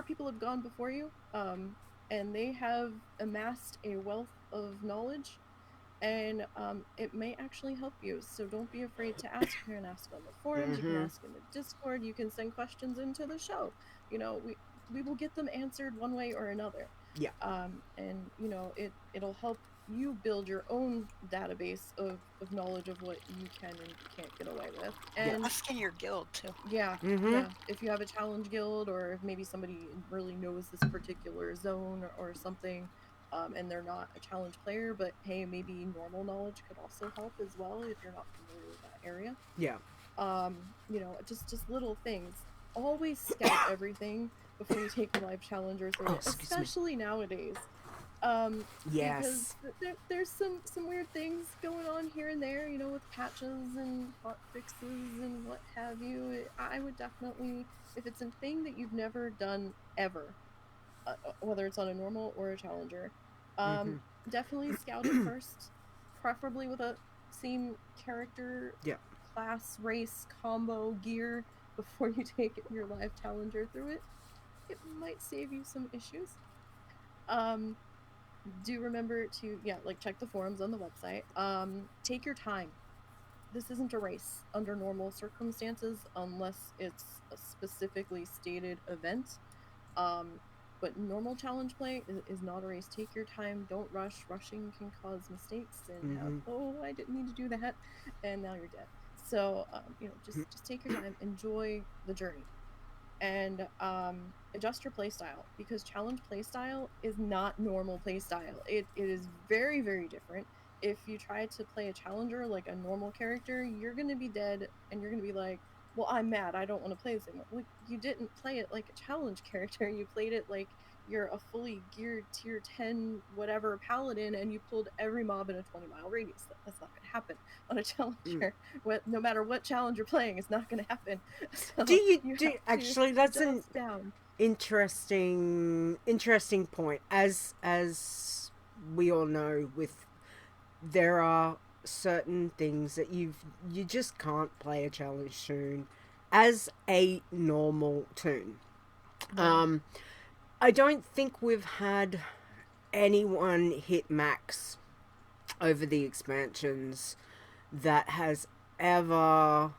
people who have gone before you, and they have amassed a wealth of knowledge, and it may actually help you. So don't be afraid to ask. You can ask on the forums, you can ask in the Discord, you can send questions into the show. You know, we will get them answered one way or another. Yeah. And you know, it'll help you build your own database of knowledge of what you can and can't get away with. And ask in your guild too. Yeah, yeah. If you have a challenge guild, or if maybe somebody really knows this particular zone or something, and they're not a challenge player, but hey, maybe normal knowledge could also help as well if you're not familiar with that area. Yeah. You know, just little things. Always scout everything before you take a live challenge or something, especially nowadays. Yes. Because there's some weird things going on here and there, you know, with patches and hot fixes and what have you. I would definitely, if it's a thing that you've never done ever, whether it's on a normal or a challenger, definitely scout it first, preferably with a same character, class, race, combo, gear, before you take your live challenger through it. It might save you some issues. Do remember to, check the forums on the website. Take your time. This isn't a race under normal circumstances, unless it's a specifically stated event. But normal challenge play is not a race. Take your time. Don't rush. Rushing can cause mistakes and I didn't need to do that, and now you're dead. So, just take your time. Enjoy the journey. And adjust your playstyle, because challenge playstyle is not normal playstyle. It is very, very different. if you try to play a challenger like a normal character, you're gonna be dead, and you're gonna be like, well, I'm mad, I don't want to play this anymore. Like, you didn't play it like a challenge character, you played it like you're a fully geared tier 10 whatever paladin, and you pulled every mob in a 20-mile radius. That's not gonna happen on a challenger. No matter what challenge you're playing, it's not gonna happen. So actually, that's an adjust down. interesting point. As we all know, there are certain things that you just can't play a challenge tune as a normal tune. I don't think we've had anyone hit max over the expansions that has ever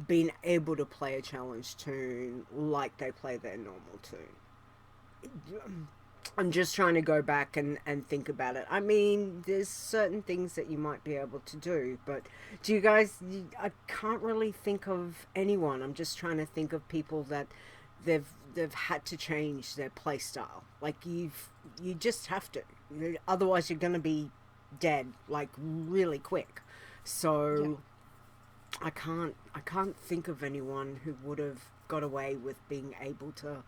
been able to play a challenge tune like they play their normal tune. I'm just trying to go back and think about it. I mean, there's certain things that you might be able to do, but do you guys... I can't really think of anyone. I'm just trying to think of people that they've had to change their play style. Like, you just have to. Otherwise, you're going to be dead, like, really quick. So, yeah. I can't think of anyone who would have got away with being able to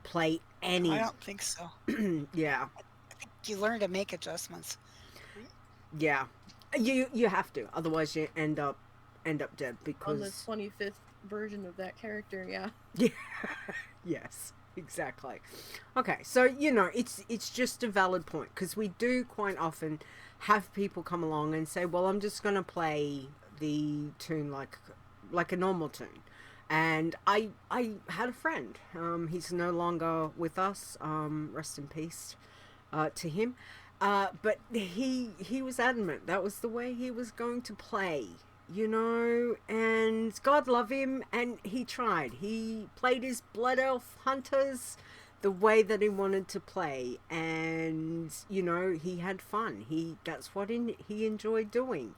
play any... I don't think so. Yeah. I think you learn to make adjustments. Yeah. You have to. Otherwise, you end up dead because... On the 25th version of that character, yeah. Yeah. Yes, exactly. Okay, so, it's just a valid point, because we do quite often have people come along and say, well, I'm just going to play the tune like a normal tune. And I had a friend. He's no longer with us. Rest in peace to him. But he was adamant that was the way he was going to play, and God love him, and he tried. He played his Blood Elf Hunters the way that he wanted to play, and, he had fun. That's what he enjoyed doing.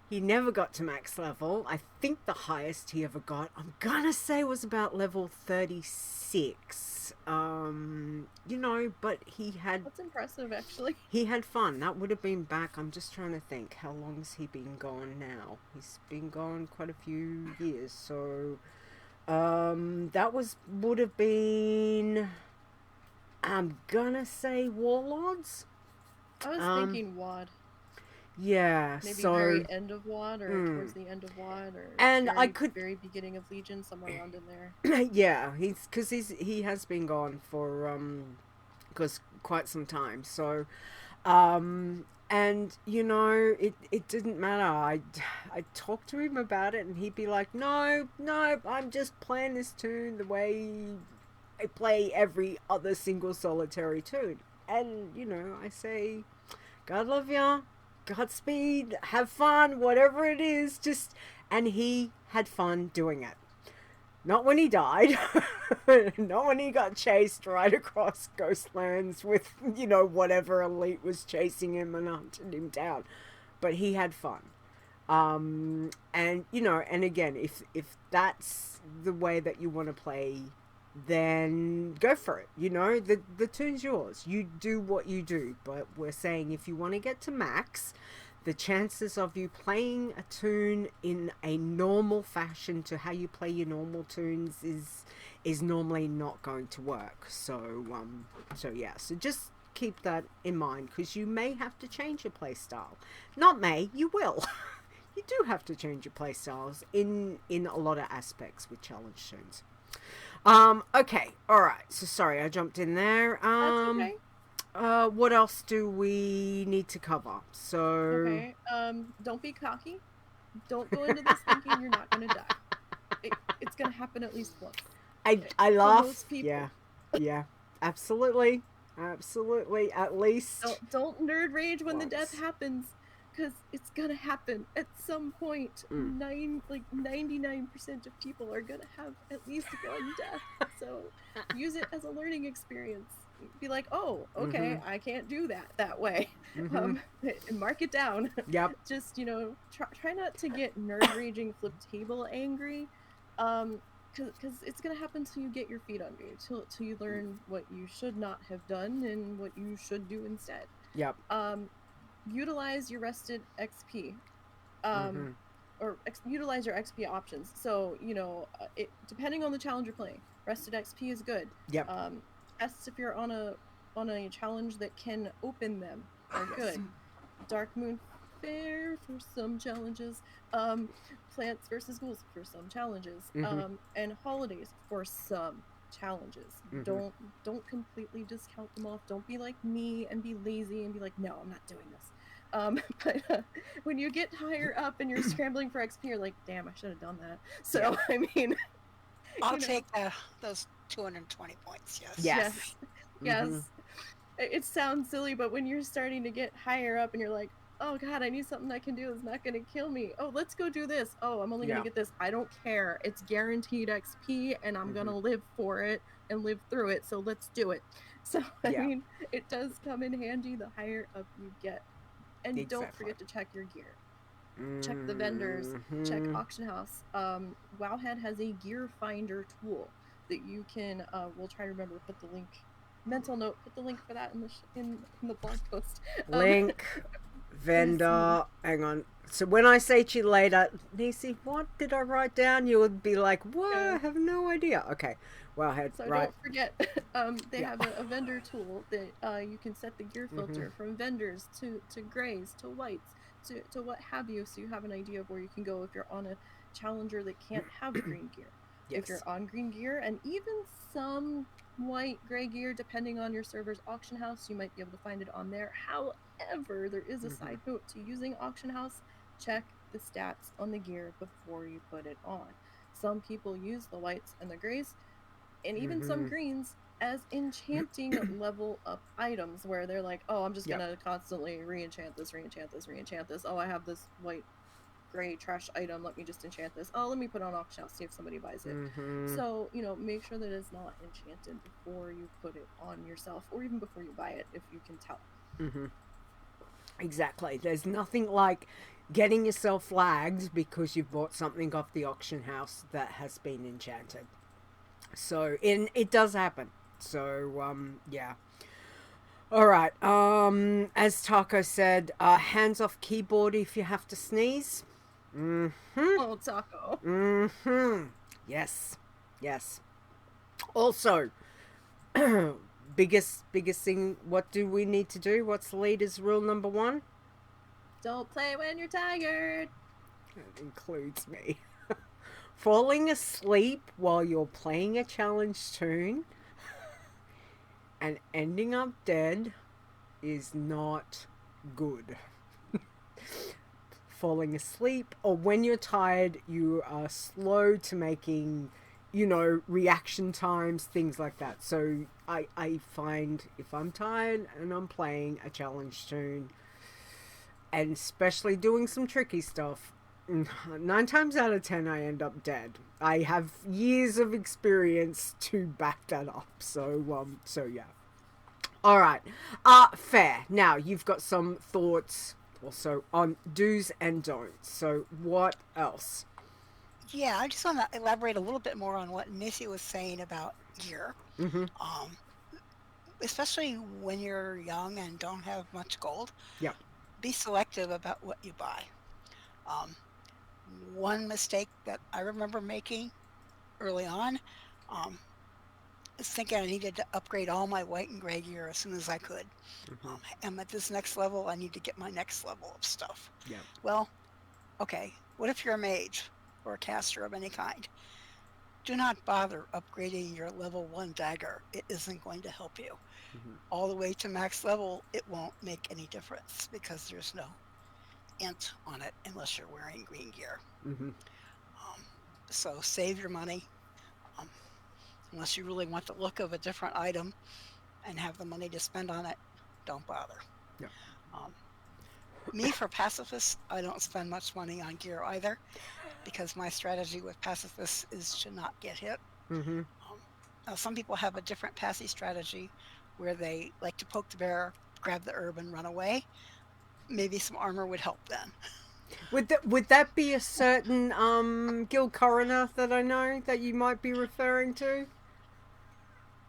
He never got to max level. I think the highest he ever got, I'm gonna say, was about level 36. But he had... That's impressive, actually. He had fun. That would have been back... I'm just trying to think. How long has he been gone now? He's been gone quite a few years. So, that would have been... I'm gonna say Warlords? I was thinking WoD. Yeah, maybe so... very end of WoD, or towards the end of WoD, or and very beginning of Legion, somewhere around in there. Yeah, he has been gone for quite some time. So, and it didn't matter. I talked to him about it, and he'd be like, no, I'm just playing this tune the way I play every other single solitary tune. And I say, God love ya. Godspeed, have fun, whatever it is, and he had fun doing it. Not when he died, not when he got chased right across Ghostlands with, whatever elite was chasing him and hunted him down, but he had fun. And, and again, if that's the way that you want to play, then go for it. The tune's yours. You do what you do. But we're saying if you want to get to max, the chances of you playing a tune in a normal fashion to how you play your normal tunes is normally not going to work. So yeah. So just keep that in mind, because you may have to change your play style. Not may, you will. You do have to change your play styles in a lot of aspects with challenge tunes. Okay, alright, so sorry, I jumped in there. That's okay. What else do we need to cover? So... Okay, don't be cocky. Don't go into this thinking you're not gonna die. It's gonna happen at least once. I laugh. Yeah, absolutely, at least. Don't nerd rage when once. the death happens. Because it's gonna happen at some point. 99% of people are gonna have at least one death. So use it as a learning experience. Be like, oh, okay, I can't do that way. Mark it down. Yep. Just try not to get nerd raging, flip table angry. Because it's gonna happen till you get your feet under you, till you learn what you should not have done and what you should do instead. Yep. utilize your rested XP. Or utilize your XP options. So, depending on the challenge you're playing, rested XP is good. Yep. Tests if you're on a challenge that can open them are good. Dark Moon Fair for some challenges. Plants versus Ghouls for some challenges. And holidays for some challenges. Don't completely discount them off. Don't be like me and be lazy and be like, no, I'm not doing this. But when you get higher up and you're scrambling for XP, you're like, damn, I should have done that. So, I mean... I'll take those 220 points, yes. Yes. Yes. It sounds silly, but when you're starting to get higher up and you're like, oh god, I need something I can do that's not going to kill me. Oh, let's go do this. Oh, I'm only going to get this. I don't care. It's guaranteed XP, and I'm going to live for it and live through it, so let's do it. So, I mean, it does come in handy the higher up you get. And don't forget to check your gear. Check the vendors. Check auction house. Wowhead has a gear finder tool that you can. We'll try to remember to put the link. Mental note. Put the link for that in the blog post. Link vendor. Hang on. So when I say to you later, Nisey, what did I write down? You would be like, what? I have no idea. Okay. Wowhead. So right. don't forget, they have a vendor tool that you can set the gear filter from vendors to grays to whites to what have you, so you have an idea of where you can go if you're on a challenger that can't have green gear. If you're on green gear and even some white gray gear, depending on your server's auction house, you might be able to find it on there. However, there is a side note to using auction house. Check the stats on the gear before you put it on. Some people use the whites and the grays and even some greens as enchanting level up items, where they're like, oh, I'm just gonna constantly re-enchant this. Oh, I have this white gray trash item, let me just enchant this. Oh, let me put it on auction house, see if somebody buys it. So, make sure that it's not enchanted before you put it on yourself, or even before you buy it, if you can tell. Exactly. There's nothing like getting yourself flagged because you've bought something off the auction house that has been enchanted. So, it does happen. So, yeah. Alright, as Taco said, hands off keyboard if you have to sneeze. Oh, Taco. Yes. Also, biggest thing, what do we need to do? What's Leeta's rule number 1? Don't play when you're tired. That includes me. Falling asleep while you're playing a challenge tune and ending up dead is not good. Falling asleep, or when you're tired, you are slow to making, reaction times, things like that. So I find if I'm tired and I'm playing a challenge tune, and especially doing some tricky stuff, 9 times out of 10 I end up dead. I have years of experience to back that up. So yeah. All right. Fair. Now you've got some thoughts also on do's and don'ts. So what else? Yeah, I just want to elaborate a little bit more on what Nisey was saying about gear. Especially when you're young and don't have much gold. Yeah. Be selective about what you buy. One mistake that I remember making early on is thinking I needed to upgrade all my white and gray gear as soon as I could. I'm at this next level, I need to get my next level of stuff. Yeah. Well, okay, what if you're a mage or a caster of any kind? Do not bother upgrading your level 1 dagger. It isn't going to help you. All the way to max level, it won't make any difference because there's no int on it unless you're wearing green gear. So save your money. Unless you really want the look of a different item and have the money to spend on it, don't bother. Yeah. Me, for Pacifist, I don't spend much money on gear either, because my strategy with Pacifist is to not get hit. Now, some people have a different Passy strategy where they like to poke the bear, grab the herb, and run away. Maybe some armor would help then. Would that be a certain guild coroner that I know that you might be referring to?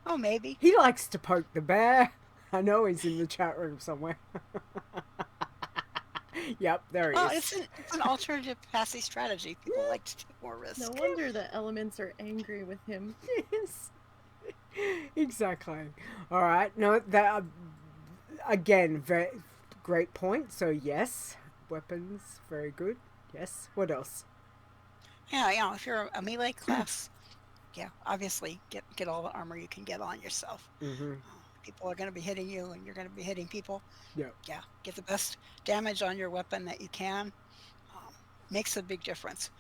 Oh, maybe. He likes to poke the bear. I know he's in the chat room somewhere. Yep, there he Well, is. it's an alternative passy strategy. People like to take more risks. No wonder the elements are angry with him. Yes. Exactly. All right. No, that again, very great point. So yes, weapons, very good. Yes. What else? Yeah, you know, if you're a melee class, yeah, obviously get all the armor you can get on yourself. Mm-hmm. People are going to be hitting you, and you're going to be hitting people. Yeah. Yeah, get the best damage on your weapon that you can. Makes a big difference.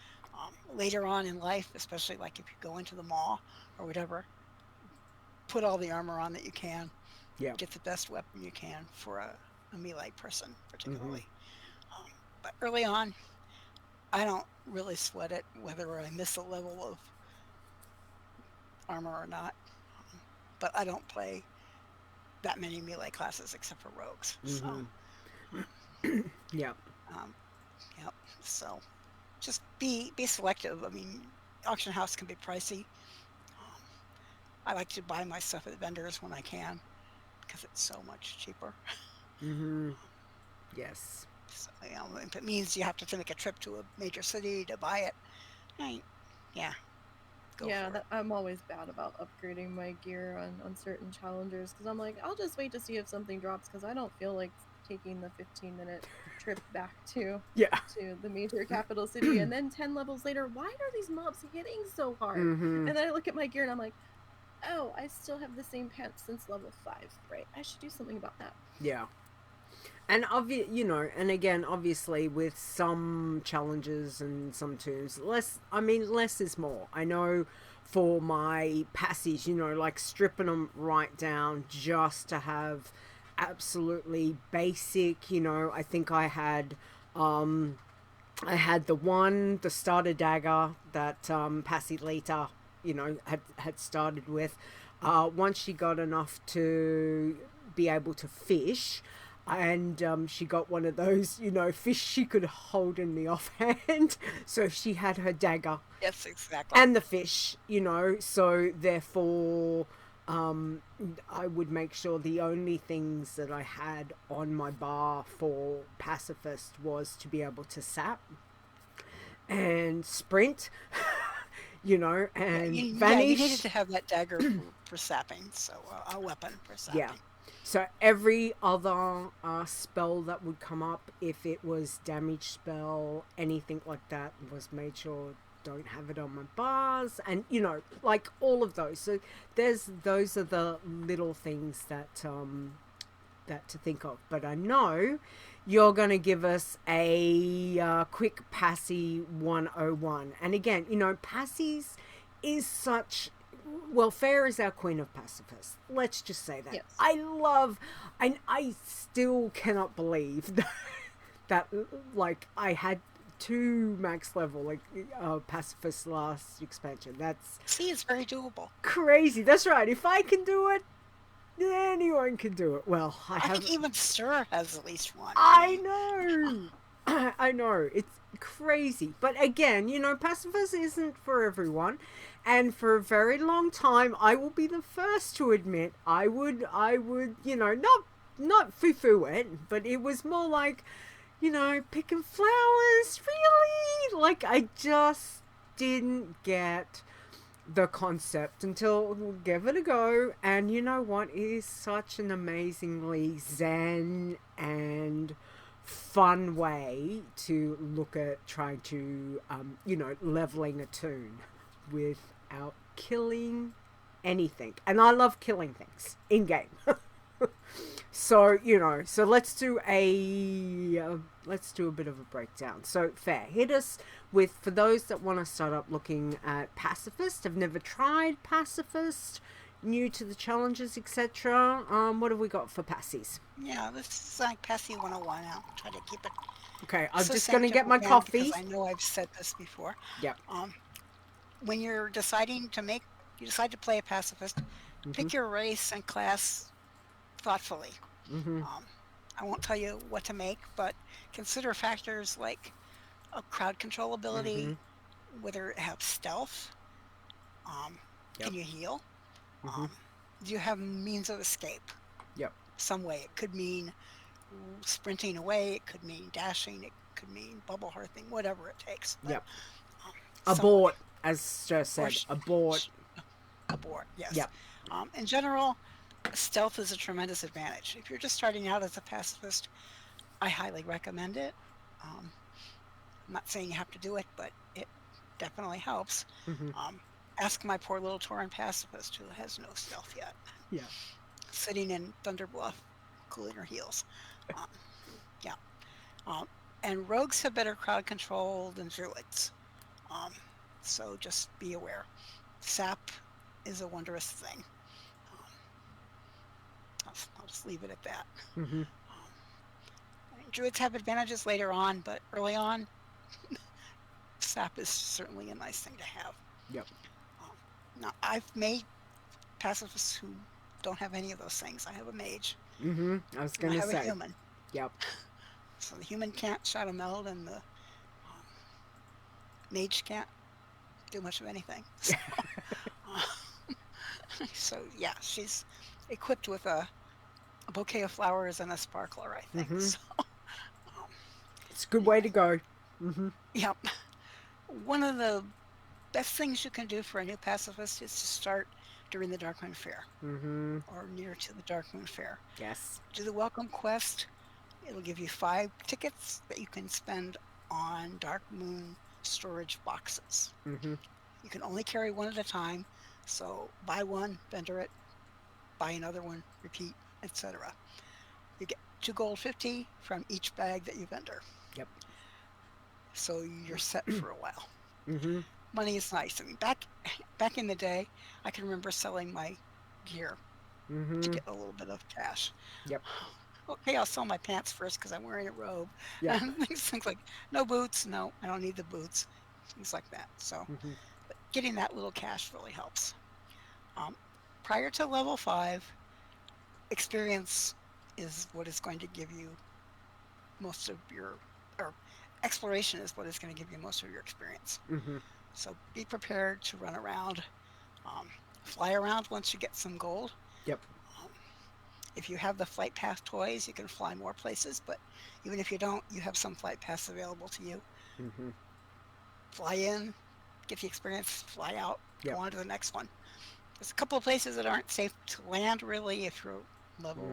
Later on in life, especially like if you go into the mall or whatever, put all the armor on that you can. Yeah. Get the best weapon you can for a melee person, particularly. But early on, I don't really sweat it whether I miss a level of armor or not. But I don't play that many melee classes except for rogues. So, Yeah. yep. So, just be selective. I mean, auction house can be pricey. I like to buy my stuff at vendors when I can because it's so much cheaper. Mm-hmm. Yes. So, you know, if it means you have to make a trip to a major city to buy it, yeah, go for it. I'm always bad about upgrading my gear on certain challengers because I'm like, I'll just wait to see if something drops because I don't feel like taking the 15-minute trip back to the major capital city and then 10 levels later, why are these mobs hitting so hard? Mm-hmm. And then I look at my gear and I'm like, oh, I still have the same pants since level 5, right? I should do something about that. Yeah. And and again, obviously with some challenges and some tombs, less is more. I know for my passes, like stripping them right down just to have absolutely basic, I think I had the starter dagger that Passy Leeta, had started with. Once she got enough to be able to fish, and she got one of those, fish she could hold in the offhand. So she had her dagger. Yes, exactly. And the fish, so therefore I would make sure the only things that I had on my bar for Pacifist was to be able to sap and sprint, and vanish. Yeah, you needed to have that dagger for sapping, so a weapon for sapping. Yeah. So every other spell that would come up, if it was damage spell, anything like that, was made sure don't have it on my bars, and like all of those. So those are the little things that to think of. But I know you're going to give us a quick Passy 101, and again, Passy's is such. Well, Ferre is our queen of pacifists. Let's just say that. Yes. I still cannot believe that like, I had 2 max level, pacifists last expansion. That's... See, it's very doable. Crazy. That's right. If I can do it, anyone can do it. Well, I think even Sir has at least one. I know. I know. It's crazy. But again, pacifist isn't for everyone. And for a very long time, I will be the first to admit, I would, not foo-foo it, but it was more like, picking flowers, really? Like, I just didn't get the concept until we'll give it a go. And you know what? It is such an amazingly zen and fun way to look at trying to, leveling a toon without killing anything. And I love killing things in game. So, so let's do a bit of a breakdown. So, Ferre, hit us with, for those that want to start up looking at Pacifist, have never tried Pacifist, new to the challenges, etc. What have we got for Passies? Yeah, this is like Passy 101. I'll try to keep it. Okay, I'm just going to get my coffee. I know I've said this before. Yep. When you're deciding to play a pacifist, pick your race and class thoughtfully. I won't tell you what to make, but consider factors like crowd control ability, whether it have stealth, can you heal, do you have means of escape? Yep. Some way. It could mean sprinting away. It could mean dashing. It could mean bubble hearthing, whatever it takes. But, Yep. um, Abort, as Joe said. sh- Abort. abort, yes. Yep. In general, stealth is a tremendous advantage. If you're just starting out as a pacifist, I highly recommend it. I'm not saying you have to do it, but it definitely helps. Ask my poor little Tauren pacifist who has no stealth yet. Yeah. Sitting in Thunder Bluff, cooling her heels. Yeah. And rogues have better crowd control than druids. So just be aware. Sap is a wondrous thing. I'll just leave it at that. Druids have advantages later on, but early on, sap is certainly a nice thing to have. Yep. Now, I've made pacifists who don't have any of those things. I have a mage. I was going I to have say. a human. Yep. So the human can't shadow meld, and the mage can't do much of anything. So, so yeah, she's equipped with a bouquet of flowers and a sparkler, I think. So, it's a good way to go. Yep. One of the best things you can do for a new pacifist is to start during the Darkmoon Fair, or near to the Darkmoon Fair. Yes. Do the welcome quest. It'll give you 5 tickets that you can spend on Dark Moon storage boxes. You can only carry one at a time, so buy one, vendor it, buy another one, repeat, etc. You get 2 gold 50 from each bag that you vendor. Yep. So you're set for a while. Money is nice. I mean, back in the day, I can remember selling my gear to get a little bit of cash. Yep. Okay, I'll sell my pants first because I'm wearing a robe. Yeah. And things like, no boots. No, I don't need the boots. Things like that. So but getting that little cash really helps. Prior to level 5, experience is what is going to give you most of your, or exploration is what is going to give you most of your experience. So be prepared to run around, fly around once you get some gold. Yep. If you have the flight path toys, you can fly more places, but even if you don't, you have some flight paths available to you. Fly in, get the experience, fly out, go on to the next one. There's a couple of places that aren't safe to land, really, if you're level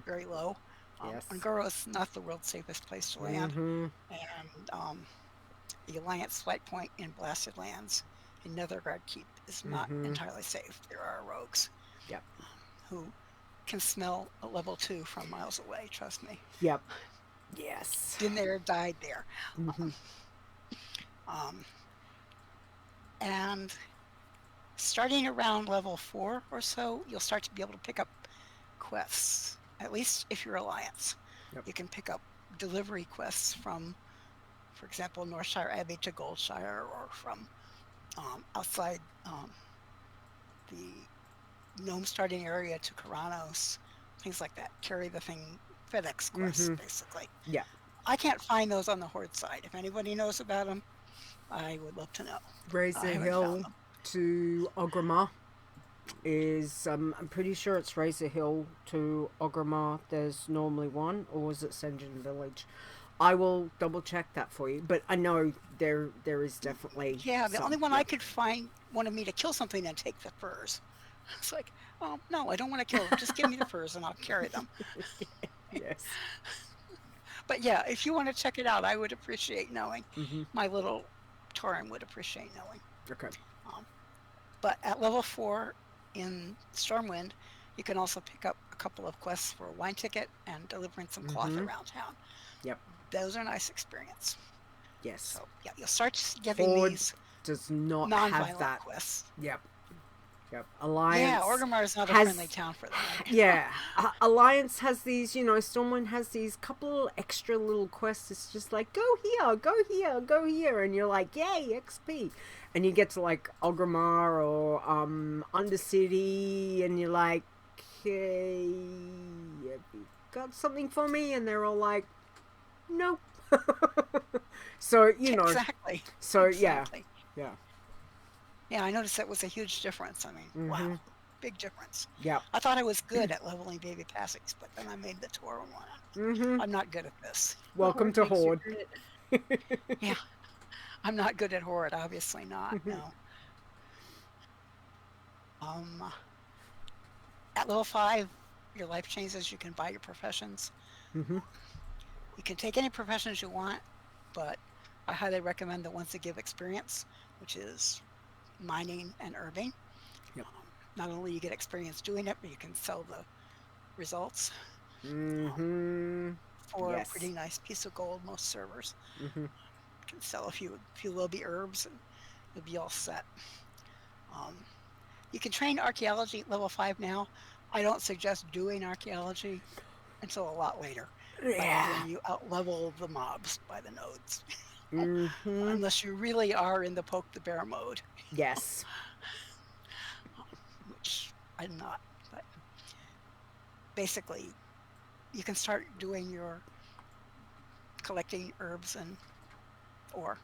very low. Ungoro is not the world's safest place to land. And the Alliance flight point in Blasted Lands in Netherguard Keep is not entirely safe. There are rogues who can smell a level 2 from miles away, trust me. Yep. Yes. Been there, died there. And starting around level 4 or so, you'll start to be able to pick up quests, at least if you're Alliance. You can pick up delivery quests from, for example, Northshire Abbey to Goldshire, or from outside the gnome starting area to Karanos, things like that. Carry the thing, FedEx quests, basically. Yeah. I can't find those on the Horde side. If anybody knows about them, I would love to know. Razor Hill to Ogrimmar is, I'm pretty sure it's Razor Hill to Ogrimmar. There's normally one, or is it Sen'jin Village? I will double check that for you, but I know there is definitely the only one I could find wanted me to kill something and take the furs. It's like, oh no, I don't want to kill them. Just give me the furs and I'll carry them. Yes. But yeah, if you want to check it out, I would appreciate knowing. My little Tauren would appreciate knowing. Okay. But at level 4 in Stormwind, you can also pick up a couple of quests for a wine ticket and delivering some cloth around town. Yep. Those are a nice experience. Yes. So yeah, you'll start getting Horde these does not non-violent have that quests. Yep. Alliance. Yeah, Orgrimmar is not a friendly town for them. Yeah. Alliance has these, Stormwind has these couple extra little quests. It's just like, go here, go here, go here. And you're like, yay, XP. And you get to like Orgrimmar or Undercity, and you're like, hey, have you got something for me? And they're all like, nope. So, Exactly. So, exactly. yeah. Yeah, I noticed that was a huge difference. I mean, wow. big difference. Yeah. I thought I was good at leveling baby Pacifists, but then I made the tour one. I'm not good at this. Welcome to makes you Horde. great. Yeah, I'm not good at Horde. Obviously not. No. At level 5, your life changes. You can buy your professions. Mm-hmm. You can take any professions you want, but I highly recommend the ones that give experience, which is mining and herbing. Yep. Not only you get experience doing it, but you can sell the results Mm-hmm. for Yes. a pretty nice piece of gold. Most servers Mm-hmm. you can sell a few lobby herbs, and you'll be all set. You can train archaeology at level 5 now. I don't suggest doing archaeology until a lot later. Yeah. When you out-level the mobs by the nodes. Mm-hmm. Unless you really are in the poke the bear mode, Yes. which I'm not. But basically, you can start doing your collecting herbs and ore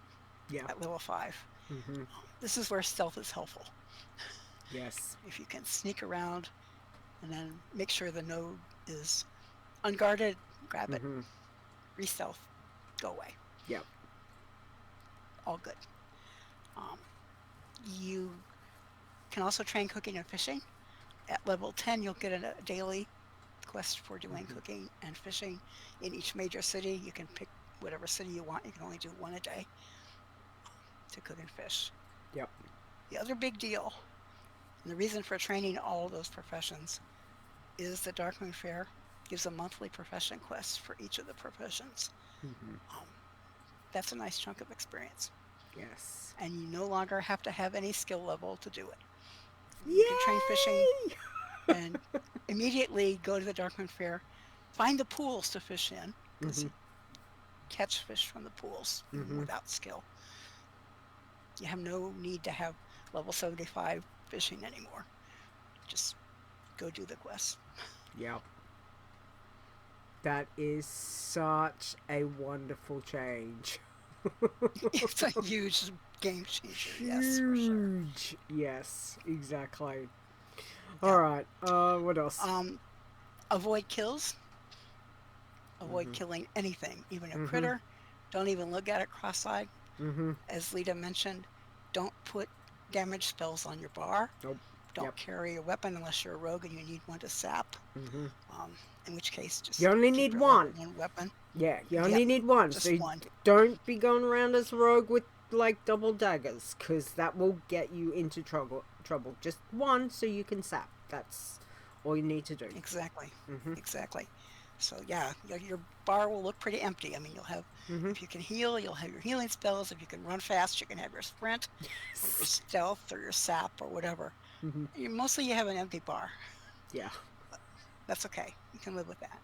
Yeah. at level 5. Mm-hmm. This is where stealth is helpful. Yes. If you can sneak around and then make sure the node is unguarded, grab it, Mm-hmm. re-stealth, go away. Yep. All good. You can also train cooking and fishing. At level 10, you'll get a daily quest for doing cooking and fishing in each major city. You can pick whatever city you want. You can only do one a day to cook and fish. Yep. The other big deal, and the reason for training all of those professions, is that Darkmoon Faire gives a monthly profession quest for each of the professions. Mm-hmm. That's a nice chunk of experience. Yes. And you no longer have to have any skill level to do it. Yay! You can train fishing and immediately go to the Darkmoon Faire, find the pools to fish in, because you catch fish from the pools without skill. You have no need to have level 75 fishing anymore. Just go do the quests. Yep. That is such a wonderful change. It's a huge game changer, yes, for sure. Huge. Yes, exactly. All right. What else? Avoid kills. Avoid killing anything, even a critter. Don't even look at it cross-eyed. As Leeta mentioned, don't put damage spells on your bar. Nope. Don't carry a weapon unless you're a rogue and you need one to sap. In which case, just You only keep need your one. level 1 weapon. Yeah, you only need one. Just So one. don't be going around as a rogue with like double daggers, because that will get you into trouble. Just one, so you can sap. That's all you need to do. Exactly. Exactly. So yeah, your bar will look pretty empty. I mean, you'll have, if you can heal, you'll have your healing spells. If you can run fast, you can have your sprint, or your stealth, or your sap, or whatever. Mostly you have an empty bar. Yeah. But that's okay. You can live with that.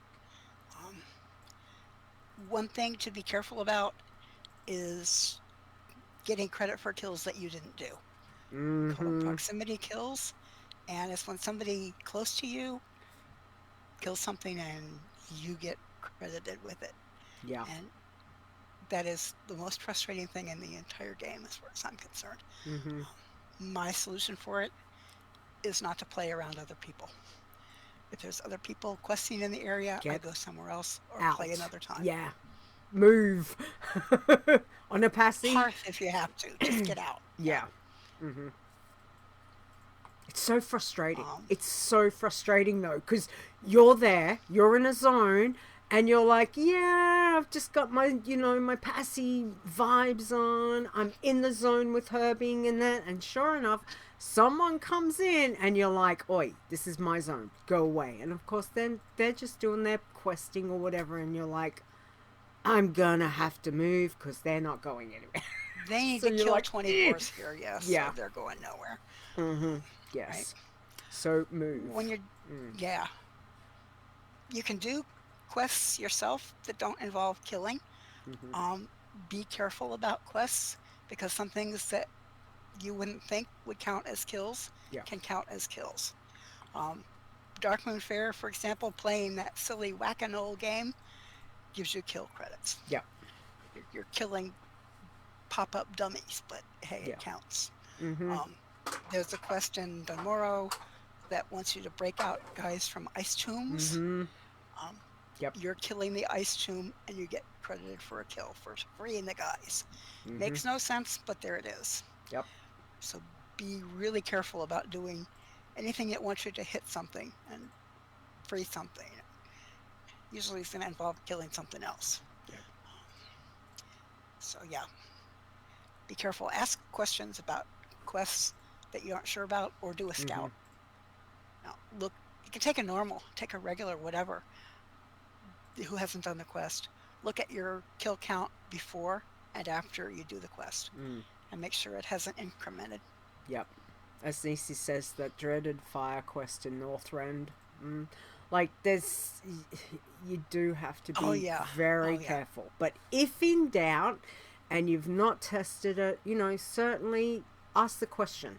One thing to be careful about is getting credit for kills that you didn't do. Call them proximity kills. And it's when somebody close to you kills something and you get credited with it. Yeah. And that is the most frustrating thing in the entire game as far as I'm concerned. My solution for it is not to play around other people. If there's other people questing in the area, I go somewhere else or play another time. Yeah. Move. On a passy. Hearth if you have to. Just get out. Yeah. It's so frustrating. It's so frustrating though, because you're there, you're in a zone, and you're like, yeah, I've just got my, my passy vibes on. I'm in the zone with her being in that, and sure enough, someone comes in, and you're like, oi, this is my zone. Go away. And of course, then they're just doing their questing or whatever, and you're like, I'm gonna have to move because they're not going anywhere. They need So to you're kill like, 20 boars here, yes. Yeah. So they're going nowhere. Yes. Right. So move. When you're, you can do quests yourself that don't involve killing. Be careful about quests because some things that you wouldn't think would count as kills can count as kills. Darkmoon Faire, for example, playing that silly whack-a-mole game gives you kill credits. Yeah. You're killing pop-up dummies, but hey, it counts. There's a quest in Dunmorrow that wants you to break out guys from ice tombs. Mm-hmm. Um, Yep. You're killing the ice tomb, and you get credited for a kill for freeing the guys. Mm-hmm. Makes no sense, but there it is. Yep. So be really careful about doing anything that wants you to hit something and free something. Usually it's going to involve killing something else. Yep. So yeah, be careful. Ask questions about quests that you aren't sure about, or do a scout. Now, look, you can take a normal, take a regular, whatever, who hasn't done the quest. Look at your kill count before and after you do the quest, and make sure it hasn't incremented. Yep. As Nisey says, that dreaded fire quest in Northrend. Like, you do have to be very careful. But if in doubt, and you've not tested it, certainly ask the question.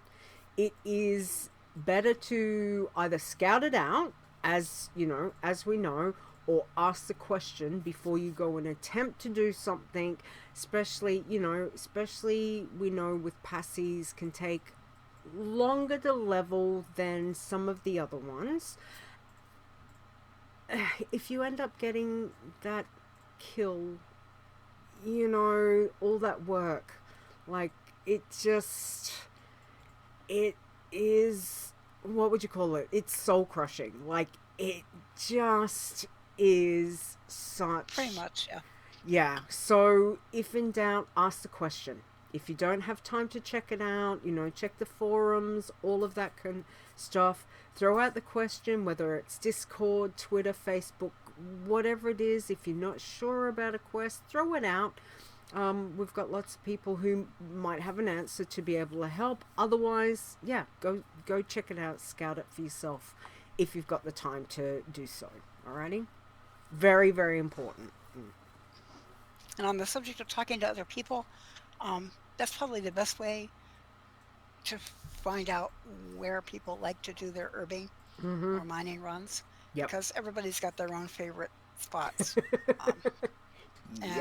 It is better to either scout it out, as we know, or ask the question before you go and attempt to do something, especially we know with passies can take longer to level than some of the other ones. If you end up getting that kill, all that work, like, it is, what would you call it? It's soul crushing. Like, it just is such... Pretty much, yeah. Yeah, so if in doubt, ask the question. If you don't have time to check it out, check the forums, all of that kind of stuff. Throw out the question, whether it's Discord, Twitter, Facebook, whatever it is. If you're not sure about a quest, throw it out. We've got lots of people who might have an answer to be able to help. Otherwise, yeah, go check it out, scout it for yourself if you've got the time to do so. Alrighty? Very, very important. And on the subject of talking to other people, that's probably the best way to find out where people like to do their herbing or mining runs. Yep. Because everybody's got their own favorite spots. And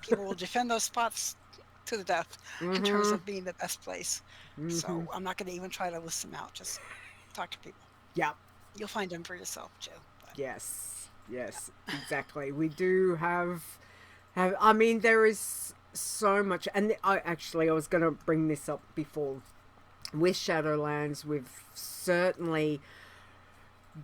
people will defend those spots to the death in terms of being the best place. So I'm not going to even try to list them out. Just talk to people. Yep. You'll find them for yourself, Joe. But, yes, exactly. We do have. I mean, there is so much, and I was going to bring this up before. With Shadowlands, we've certainly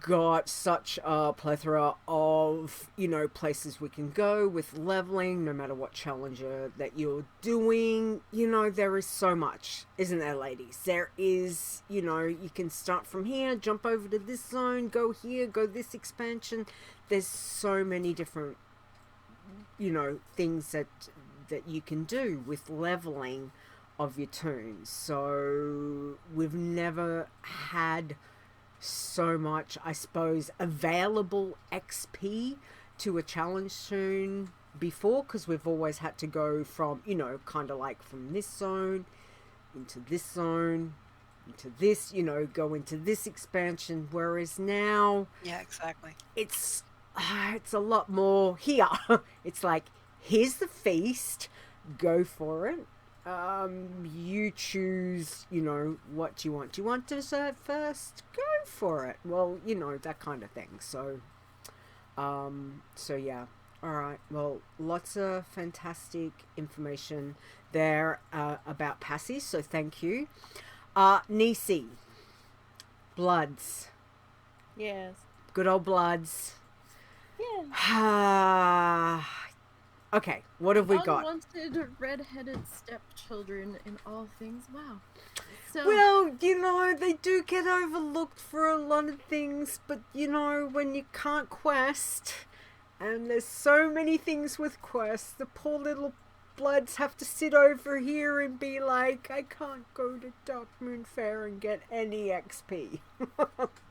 got such a plethora of, places we can go with leveling, no matter what challenger that you're doing. There is so much, isn't there, ladies? There is, you can start from here, jump over to this zone, go here, go this expansion. There's so many different, things that you can do with leveling of your toons. So we've never had so much, I suppose, available XP to a challenge toon before, because we've always had to go from, kind of like from this zone into this zone into this, go into this expansion, whereas now exactly, it's a lot more here. It's like, here's the feast, go for it. You choose, what you want. Do you want dessert first? Go for it. Well, that kind of thing. So yeah. All right. Well, lots of fantastic information there about Passy. So thank you. Nisey. Bloods. Yes. Good old Bloods. Yeah. Okay, what have we got? Unwanted red-headed stepchildren in all things. Wow. So, well, they do get overlooked for a lot of things, but when you can't quest, and there's so many things with quests, the poor little Bloods have to sit over here and be like, I can't go to Darkmoon Fair and get any XP.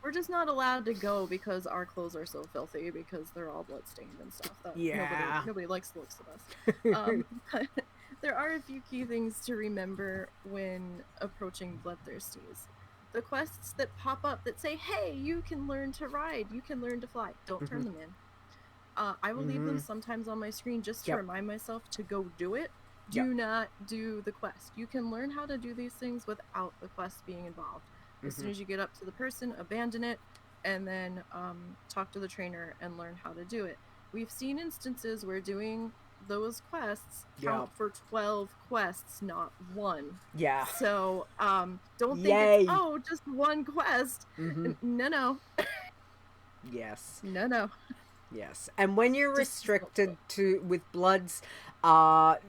we're just not allowed to go because our clothes are so filthy because they're all bloodstained and stuff. That nobody likes the looks of us. But there are a few key things to remember when approaching Bloodthirsties. The quests that pop up that say, hey, you can learn to ride, you can learn to fly, don't turn them in. I will leave them sometimes on my screen just to remind myself to go do it. Do not do the quest. You can learn how to do these things without the quest being involved. As soon as you get up to the person, abandon it, and then talk to the trainer and learn how to do it. We've seen instances where doing those quests count for 12 quests, not one. Yeah. So don't think Yay. it's just one quest. No. Yes. No. Yes. And when you're Just restricted to with bloods are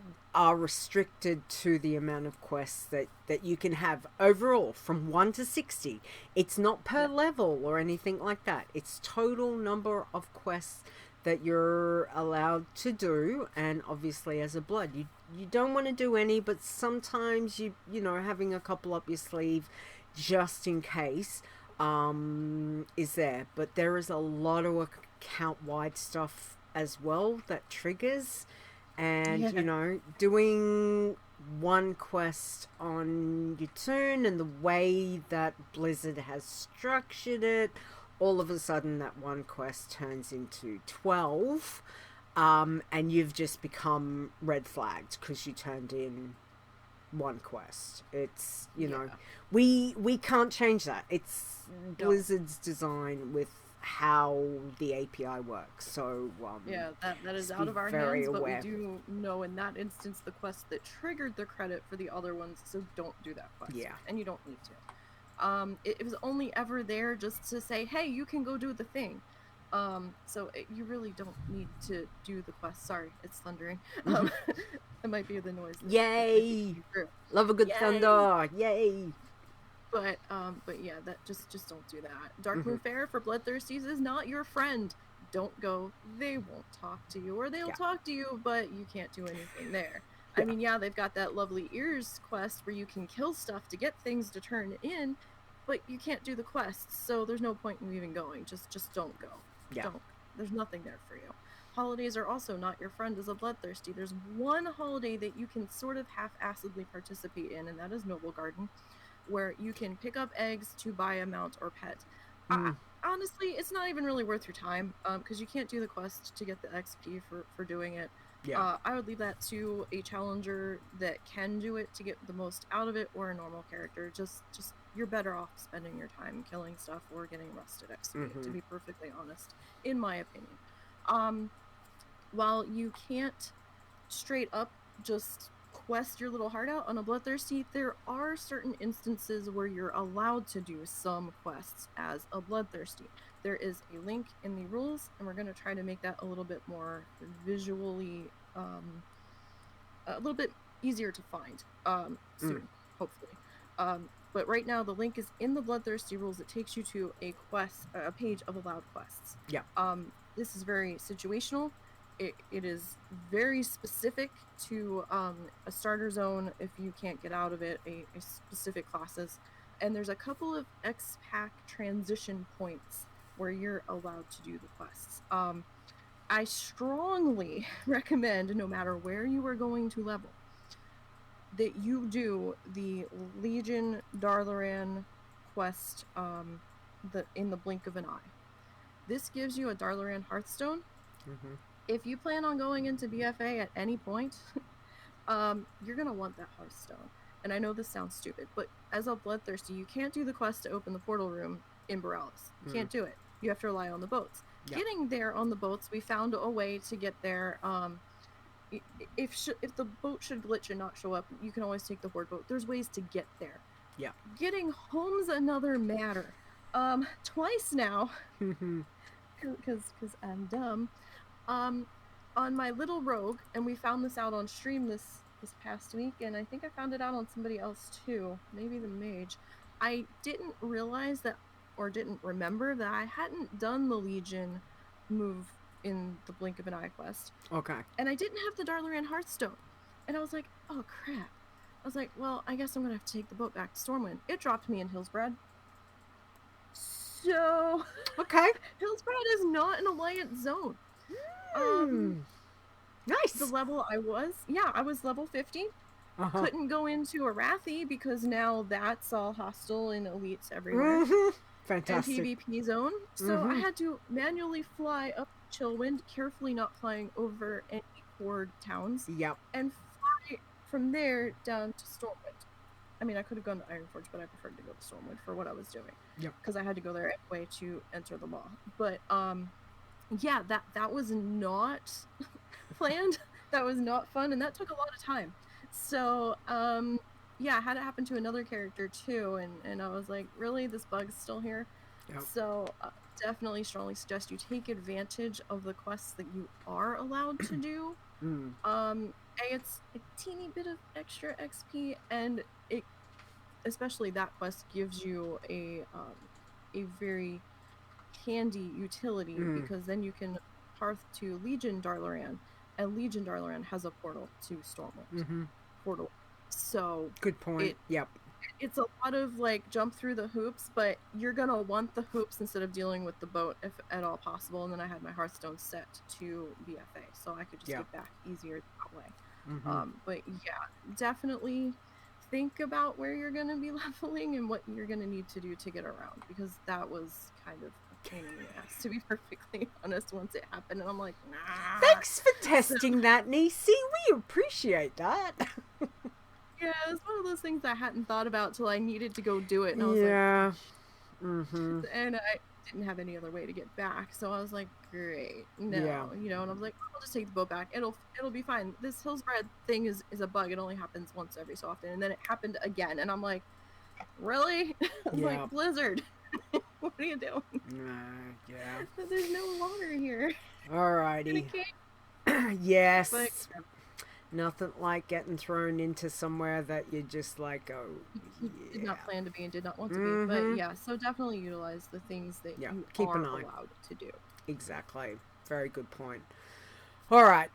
restricted to the amount of quests that you can have overall from 1 to 60. It's not per level or anything like that. It's total number of quests that you're allowed to do. And obviously as a blood, you don't want to do any, but sometimes you know, having a couple up your sleeve just in case is there. But there is a lot of account wide stuff as well that triggers, and you know, doing one quest on your turn and the way that Blizzard has structured it, all of a sudden that one quest turns into 12, and you've just become red flagged because you turned in one quest. It's, you know, we can't change that. It's Blizzard's design with how the API works. So that is out of our hands, but we do know in that instance the quest that triggered the credit for the other ones, so don't do that quest. And you don't need to. It was only ever there just to say, hey, you can go do the thing. You really don't need to do the quest. Sorry, it's thundering. That might be the noise. Yay! Love a good thunder. Yay! But yeah, that just don't do that. Darkmoon Ferre for Bloodthirsties is not your friend. Don't go. They won't talk to you, or they'll talk to you, but you can't do anything there. I mean, they've got that lovely ears quest where you can kill stuff to get things to turn in, but you can't do the quests, so there's no point in even going. Just don't go. Don't. There's nothing there for you. Holidays are also not your friend as a Bloodthirsty. There's one holiday that you can sort of half-assedly participate in, and that is Noble Garden, where you can pick up eggs to buy a mount or pet. Honestly, it's not even really worth your time, because you can't do the quest to get the XP for doing it. I would leave that to a challenger that can do it to get the most out of it, or a normal character. Just you're better off spending your time killing stuff or getting rusted XP, to be perfectly honest, in my opinion. While you can't straight up just quest your little heart out on a Bloodthirsty, there are certain instances where you're allowed to do some quests as a Bloodthirsty. There is a link in the rules, and we're going to try to make that a little bit more visually, a little bit easier to find soon, hopefully. But right now, the link is in the Bloodthirsty rules. It takes you to a page of allowed quests. This is very situational. It is very specific to a starter zone if you can't get out of it, a specific classes. And there's a couple of X-Pack transition points where you're allowed to do the quests. I strongly recommend, no matter where you are going to level, that you do the Legion Darlaran quest in the blink of an eye. This gives you a Darlaran Hearthstone. If you plan on going into BFA at any point, you're going to want that Hearthstone. And I know this sounds stupid, but as a Bloodthirsty, you can't do the quest to open the portal room in Borealis. You can't do it. You have to rely on the boats. Getting there on the boats, we found a way to get there. If the boat should glitch and not show up, you can always take the horde boat. There's ways to get there. Getting home's another matter. Twice now, because I'm dumb. On my little rogue, and we found this out on stream this past week, and I think I found it out on somebody else too, maybe the mage. I didn't realize that, or didn't remember that I hadn't done the Legion move in the blink of an eye quest. And I didn't have the Darlaran Hearthstone. And I was like, oh crap. I was like, well, I guess I'm gonna have to take the boat back to Stormwind. It dropped me in Hillsbrad. So Hillsbrad is not an Alliance zone. Nice. The level I was level 50. Couldn't go into Arathi because now that's all hostile and elites everywhere. Fantastic. And PvP zone. So I had to manually fly up Chillwind, carefully not flying over any horde towns. And fly from there down to Stormwind. I mean, I could have gone to Ironforge, but I preferred to go to Stormwood for what I was doing. Yep. Because I had to go there anyway to enter the law. But yeah, that was not planned. That was not fun, and that took a lot of time. So yeah, I had it happen to another character too, and I was like, really, this bug's still here? Yep. So definitely strongly suggest you take advantage of the quests that you are allowed to do. It's a teeny bit of extra XP, and it, especially that quest, gives you a very handy utility, because then you can path to Legion Darlaran, and Legion Darlaran has a portal to Stormwind. Portal. So good point. Yep. It's a lot of like jump through the hoops, but you're gonna want the hoops instead of dealing with the boat if at all possible. And then I had my Hearthstone set to BFA, so I could just get back easier that way. But yeah, definitely think about where you're gonna be leveling and what you're gonna need to do to get around, because that was kind of a pain in the ass, to be perfectly honest, once it happened. And I'm like, nah. Thanks for testing that, Nisey. We appreciate that. Yeah, it's one of those things I hadn't thought about till I needed to go do it, and I was like, and I didn't have any other way to get back, so I was like, great, no, you know, and I was like, I'll just take the boat back. It'll be fine. This Hillsbred thing is a bug. It only happens once every so often, and then it happened again, and I'm like, really? I'm like, Blizzard, what are you doing? There's no water here. Alrighty. Yes. But, nothing like getting thrown into somewhere that you're just like, oh, did not plan to be and did not want to be. But yeah, so definitely utilize the things that you keep are an eye. allowed to do. Exactly. Very good point. All right.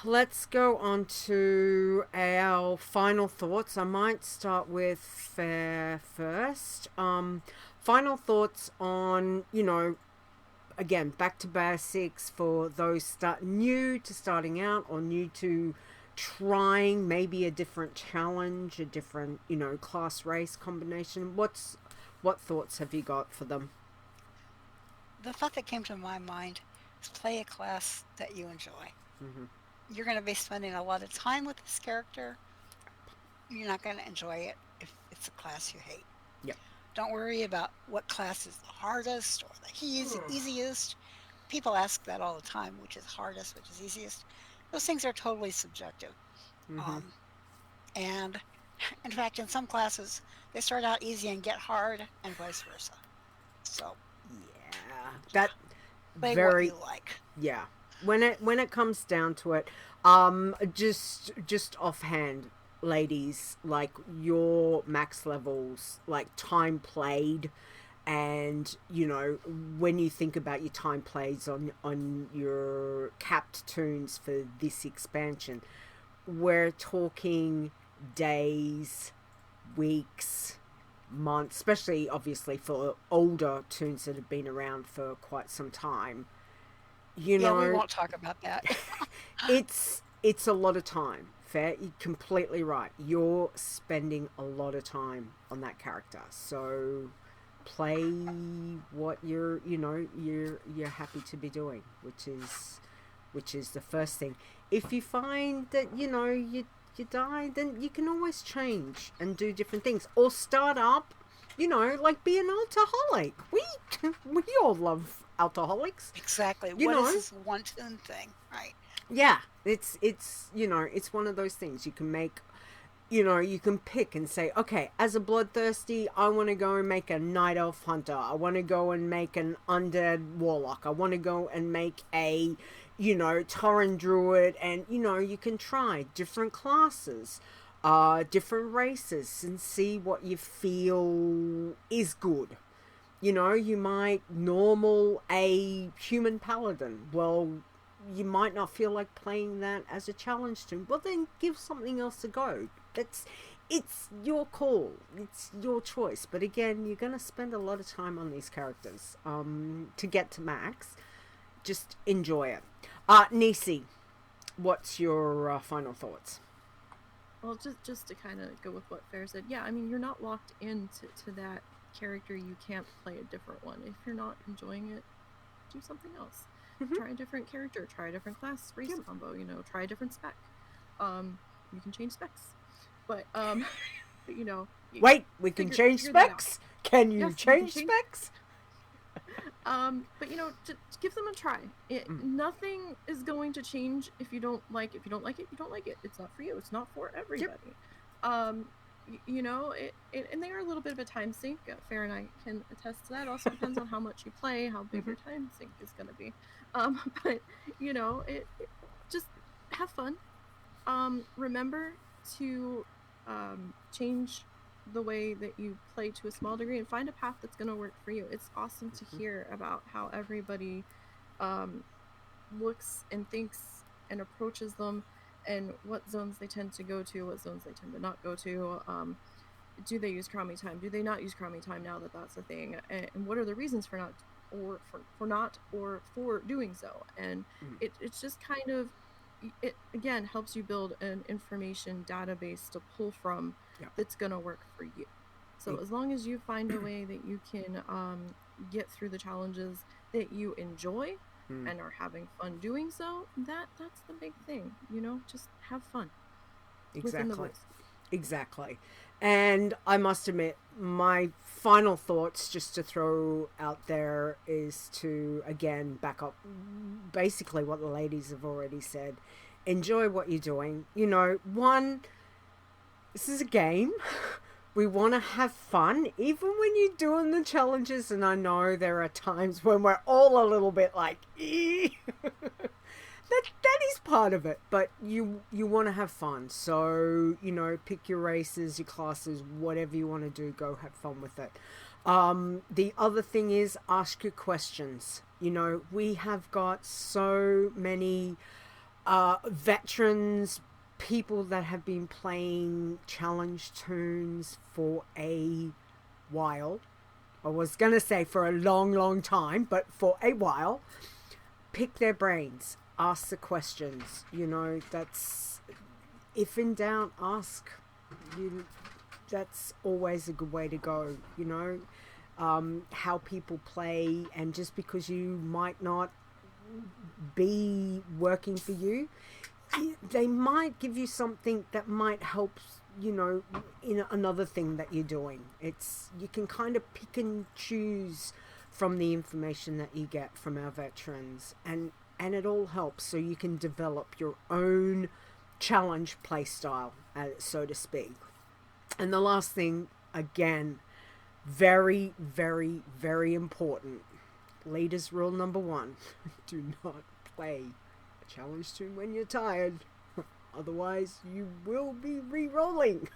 Let's go on to our final thoughts. I might start with Ferre first. Final thoughts on, you know, again, back to basics for those new to starting out or new to trying maybe a different challenge, a different, you know, class race combination. What thoughts have you got for them? The thought that came to my mind is play a class that you enjoy. You're going to be spending a lot of time with this character. You're not going to enjoy it if it's a class you hate. Yep. Don't worry about what class is the hardest or the easiest. People ask that all the time, which is hardest, which is easiest. Those things are totally subjective. And in fact, in some classes, they start out easy and get hard, and vice versa. So that play very what you like. Yeah. When it comes down to it, just offhand, ladies, like your max levels, like time played, and you know, when you think about your time plays on your capped tunes for this expansion, we're talking days, weeks, months, especially obviously for older tunes that have been around for quite some time. You know, we won't talk about that. it's a lot of time. Ferre, you're completely right. You're spending a lot of time on that character, so play what you're happy to be doing, which is the first thing. If you find that you know you die, then you can always change and do different things, or start up, you know, like be an alcoholic. We all love alcoholics. Exactly. What is this one tune thing, right? Yeah, it's you know, it's one of those things you can make. You know, you can pick and say, okay, as a Bloodthirsty, I want to go and make a Night Elf Hunter. I want to go and make an Undead Warlock. I want to go and make a, you know, Tauren Druid. And, you know, you can try different classes, different races, and see what you feel is good. You know, you might normal a human paladin. Well, you might not feel like playing that as a challenge tune. Well, then give something else a go. It's your call. It's your choice. But again, you're going to spend a lot of time on these characters to get to max. Just enjoy it. Nisey, what's your final thoughts? Well, just to kind of go with what Ferre said. Yeah, I mean, you're not locked into that character. You can't play a different one. If you're not enjoying it, do something else. Try a different character, try a different class race combo, you know, try a different spec. You can change specs. but but, you know, Wait, we can change figure that out. specs? Can you Yes, we can change change- specs? But you know, to give them a try. Nothing is going to change if you don't like it. If you don't like it, you don't like it. It's not for you. It's not for everybody. You know, and they are a little bit of a time sink. Ferre and I can attest to that. It also depends on how much you play, how big your time sink is going to be. But you know, it just have fun. Remember to change the way that you play to a small degree and find a path that's going to work for you. It's awesome to hear about how everybody looks and thinks and approaches them, and what zones they tend to go to, what zones they tend to not go to. Do they use crowmy time? Do they not use crowmy time now that that's a thing? And what are the reasons for not, or for not, or for doing so? And it's just kind of, it again helps you build an information database to pull from that's gonna work for you. So as long as you find a way that you can get through the challenges that you enjoy and are having fun doing so, that's the big thing. You know, just have fun. Within the rules. Exactly. And I must admit, my final thoughts just to throw out there is to, again, back up basically what the ladies have already said. Enjoy what you're doing. You know, this is a game. We want to have fun, even when you're doing the challenges. And I know there are times when we're all a little bit like, that is part of it, but you want to have fun. So, you know, pick your races, your classes, whatever you want to do, go have fun with it. The other thing is ask your questions. You know, we have got so many veterans, people that have been playing challenge tunes for a while. I was going to say for a long time, but for a while. Pick their brains. Ask the questions. You know, that's, if in doubt, ask. That's always a good way to go. You know, how people play, and just because you might not be working for you, they might give you something that might help, you know, in another thing that you're doing. You can kind of pick and choose from the information that you get from our veterans, and it all helps, so you can develop your own challenge play style, so to speak. And the last thing, again, very, very, very important. Leader's rule number 1. Do not play a challenge tune when you're tired. Otherwise, you will be re-rolling.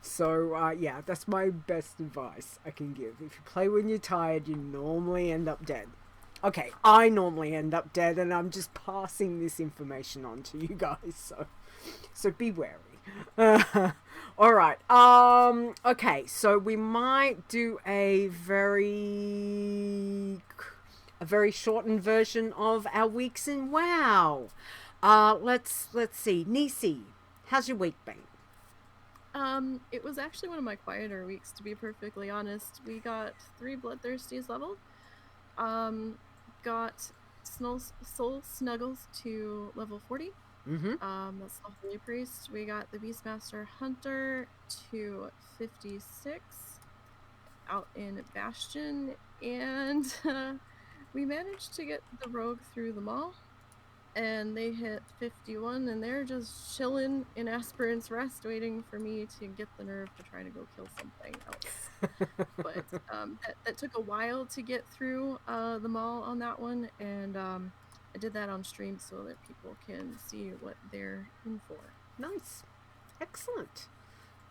So, yeah, that's my best advice I can give. If you play when you're tired, you normally end up dead. Okay, I normally end up dead, and I'm just passing this information on to you guys, so be wary. All right. Okay, so we might do a very shortened version of our weeks in WoW. Let's see. Nisey, how's your week been? It was actually one of my quieter weeks, to be perfectly honest. We got 3 Bloodthirsties leveled. Got Soul Snuggles to level 40. That's the Holy Priest. We got the Beastmaster Hunter to 56 out in Bastion, and we managed to get the Rogue through the mall, and they hit 51, and they're just chilling in Aspirant's Rest waiting for me to get the nerve to try to go kill something else. But that took a while to get through the mall on that one, and I did that on stream so that people can see what they're in for. Nice. Excellent.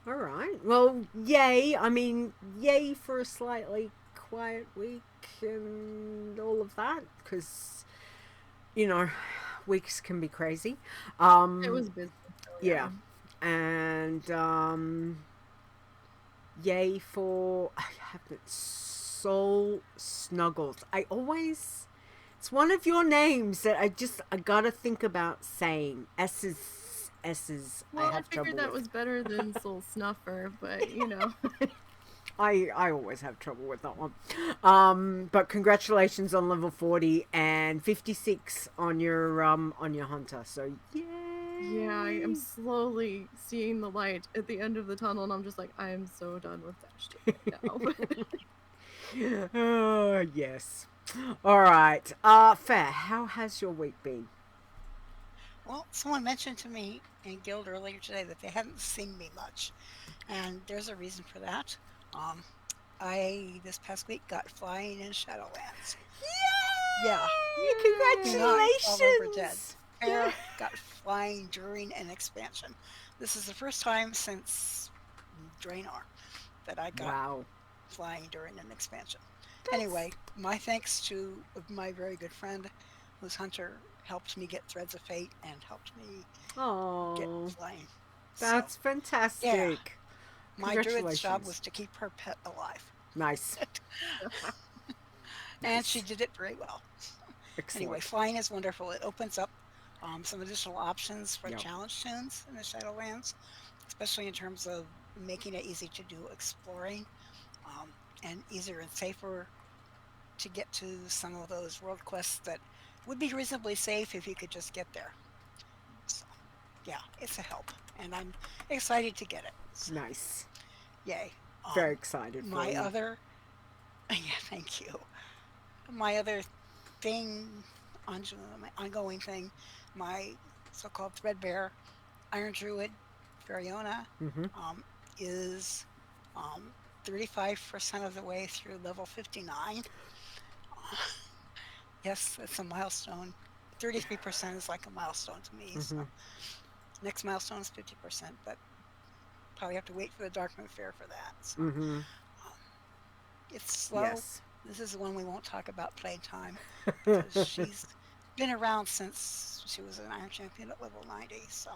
All right. Well, yay. I mean, yay for a slightly quiet week and all of that, because, you know, weeks can be crazy. It was busy. So yeah. And yay for Soul Snuggles. It's one of your names that I gotta think about saying. S's. Well, I have trouble figured that with. was better than Soul Snuffer, but you know. I always have trouble with that one. But congratulations on level 40 and 56 on your hunter. So yay! Yeah, I am slowly seeing the light at the end of the tunnel, and I'm just like, I am so done with Dashty right now. Oh, yes. All right. Fair, how has your week been? Well, someone mentioned to me in Guild earlier today that they hadn't seen me much, and there's a reason for that. Um, I this past week got flying in Shadowlands. Yeah, Yay! not all over dead. Congratulations! Ferre got flying during an expansion. This is the first time since Draenor that I got Wow. flying during an expansion. Anyway, my thanks to my very good friend, whose hunter helped me get Threads of Fate and helped me get Oh, flying. that's So, fantastic. my druid's job Congratulations. was to keep her pet alive. Nice. And she did it very well. Excellent. Anyway, flying is wonderful. It opens up some additional options for Yep. challenge tunes in the Shadowlands, especially in terms of making it easy to do exploring and easier and safer to get to some of those world quests that would be reasonably safe if you could just get there. So, yeah, it's a help, and I'm excited to get it. So, Nice. yay. Very excited for My you. other, yeah, thank you. My other thing, my ongoing thing, my so-called threadbare Iron Druid, Fariona, Mm-hmm. is 35% of the way through level 59. Yes, it's a milestone. 33% is like a milestone to me. So next milestone is 50%, but probably have to wait for the Darkmoon Fair for that. So, Mm-hmm. it's slow. Yes. This is one we won't talk about playtime because she's been around since she was an Iron Champion at level 90. So,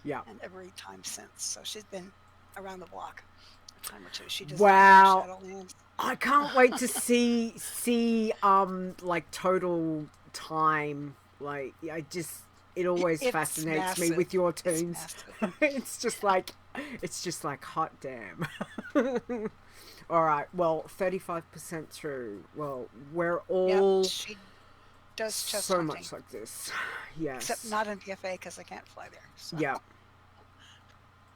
Yeah. and every time since. So she's been around the block a time or two. She does Wow. Shadowlands. I can't wait to see like total time. Like it always It's fascinates me massive. with your It's tunes. massive. it's just like hot damn. All right, well, 35% through. Well, we're all Yep, she does chest so hunting. much like this. Yes. Except not in PFA because I can't fly there. So. Yeah.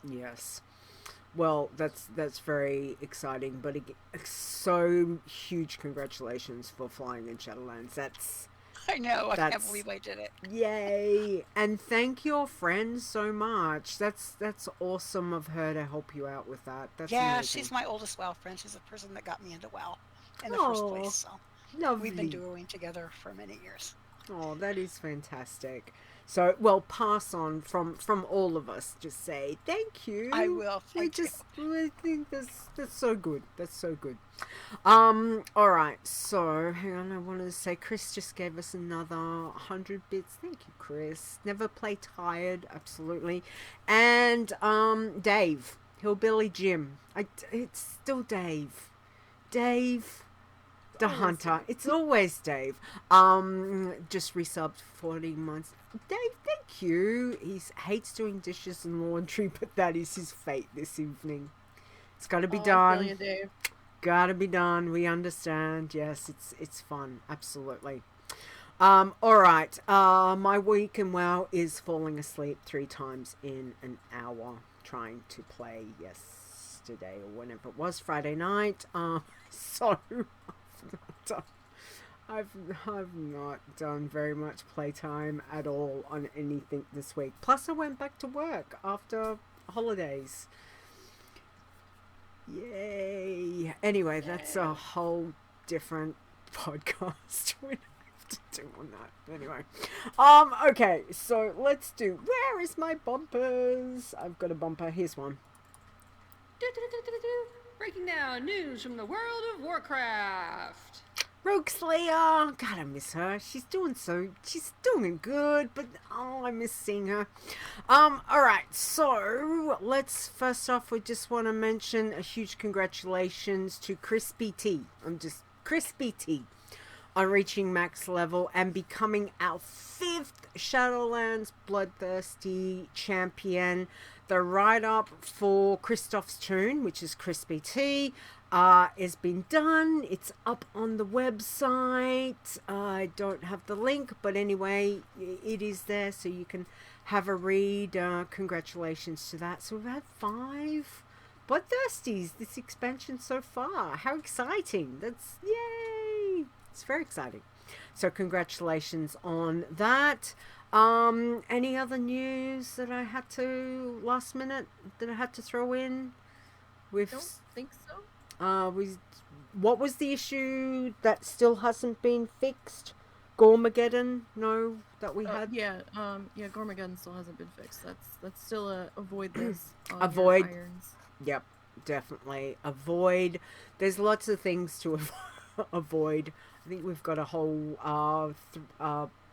Yes. Well, that's very exciting, but so huge congratulations for flying in Shadowlands. I know. I can't That's- believe I did it. Yay! And thank your friend so much. That's awesome of her to help you out with that. That's Yeah, amazing. she's my oldest WoW friend. She's the person that got me into WoW in the first Aw, place. So lovely. we've been duoing together for many years. Oh, that is fantastic. So, well, pass on from all of us. Just say thank you. I will. Thank you. We think that's so good. That's so good. All right. So, hang on. I wanted to say Chris just gave us another 100 bits. Thank you, Chris. Never play tired. Absolutely. And Dave, Hillbilly Jim. It's still Dave. Dave. The Hunter. It's always Dave. Just resubbed 14 months. Dave, thank you. He hates doing dishes and laundry, but that is his fate this evening. It's got to be I done. feel you, Dave. Gotta be done. We understand. Yes, it's fun. Absolutely. All right. My week in WoW is falling asleep 3 times in an hour trying to play yesterday or whenever it was, Friday night. So I've not done very much playtime at all on anything this week. Plus, I went back to work after holidays. Yay! Anyway, that's a whole different podcast we have to do on that. Anyway, okay, so let's do. Where is my bumpers? I've got a bumper. Here's one. Breaking down news from the world of Warcraft. Rogue Slayer, God, I miss her. She's doing good, but I miss seeing her. Alright, so let's first off, we just want to mention a huge congratulations to Krisbt. Krisbt on reaching max level and becoming our 5th Shadowlands Blood Thirsty champion. The write-up for Christoph's tune, which is Krisbt, has been done. It's up on the website. I don't have the link, but anyway, it is there, so you can have a read. Congratulations to that. So we've had 5 Bloodthirsties this expansion so far. How exciting. That's yay. It's very exciting. So congratulations on that. Any other news that I had to last minute that I had to throw in? Don't think so. What was the issue that still hasn't been fixed? Gormageddon? No, that we had. Yeah, Gormageddon still hasn't been fixed. That's still a avoid this. On Avoid. Your irons. Yep, definitely avoid. There's lots of things to avoid. I think we've got a whole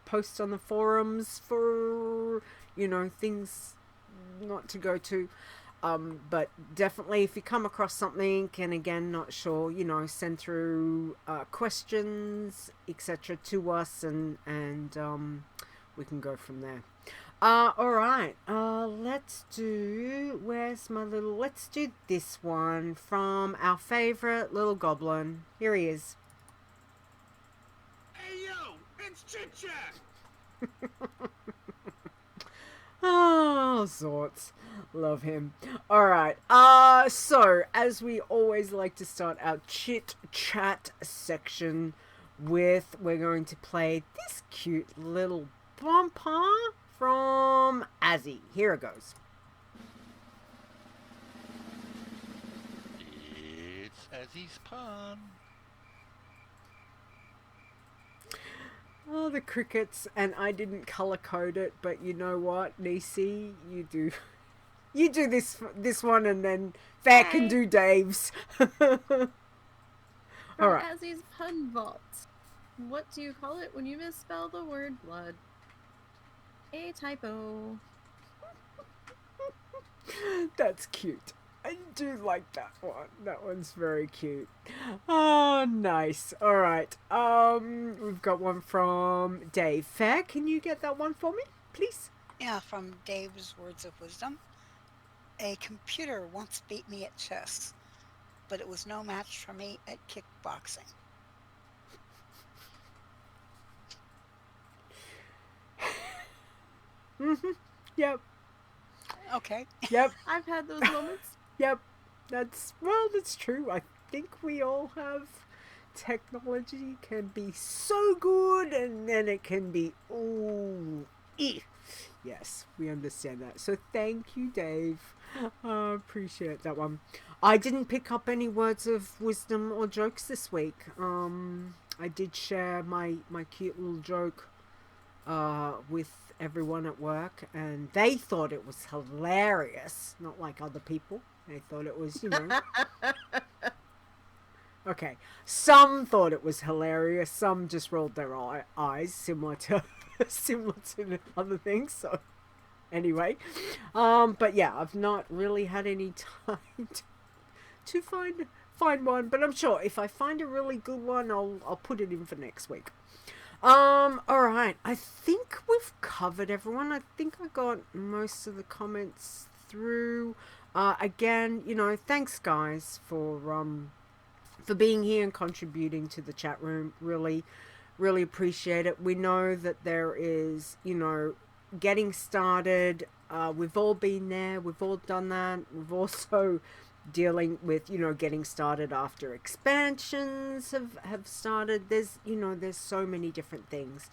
post on the forums for things not to go to. But definitely, if you come across something and again not sure, send through questions, etc. to us, and we can go from there. All right. Let's do. Let's do this one from our favorite little goblin. Here he is. Hey yo, it's Chit Chat. Oh, sorts. Love him. Alright, so, as we always like to start our chit chat section with, we're going to play this cute little bumper from Azzy. Here it goes. It's Azzy's pun. Oh, the crickets, and I didn't color code it, but you know what, Nisey, you do. You do this one, and then Ferre can do Dave's. From Alright. Azzy's Pun Vault. What do you call it when you misspell the word blood? A typo. That's cute. I do like that one. That one's very cute. Oh, nice. Alright. We've got one from Dave. Ferre, can you get that one for me, please? Yeah, from Dave's Words of Wisdom. A computer once beat me at chess, but it was no match for me at kickboxing. Yep. Okay. Yep. I've had those moments. Yep. That's true. I think we all have. Technology can be so good, and then it can be, ooh, yes, we understand that. So thank you, Dave. Appreciate that one. I didn't pick up any words of wisdom or jokes this week. I did share my cute little joke with everyone at work, and they thought it was hilarious. Not like other people. They thought it was, Okay, some thought it was hilarious. Some just rolled their eyes, similar to the other things. So, anyway, but yeah, I've not really had any time to find one. But I'm sure if I find a really good one, I'll put it in for next week. All right. I think we've covered everyone. I think I got most of the comments through. Again, thanks guys for being here and contributing to the chat room. Really, really appreciate it. We know that there is, getting started. We've all been there. We've all done that. We've also dealing with, getting started after expansions have started. There's so many different things.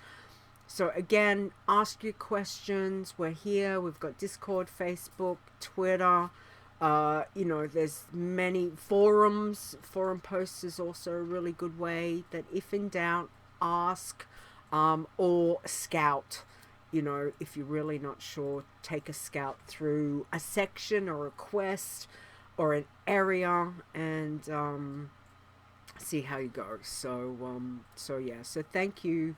So again, ask your questions. We're here. We've got Discord, Facebook, Twitter. There's many forums. Forum posts is also a really good way that if in doubt, ask, or scout. If you're really not sure, take a scout through a section or a quest or an area and see how you go. So yeah. So thank you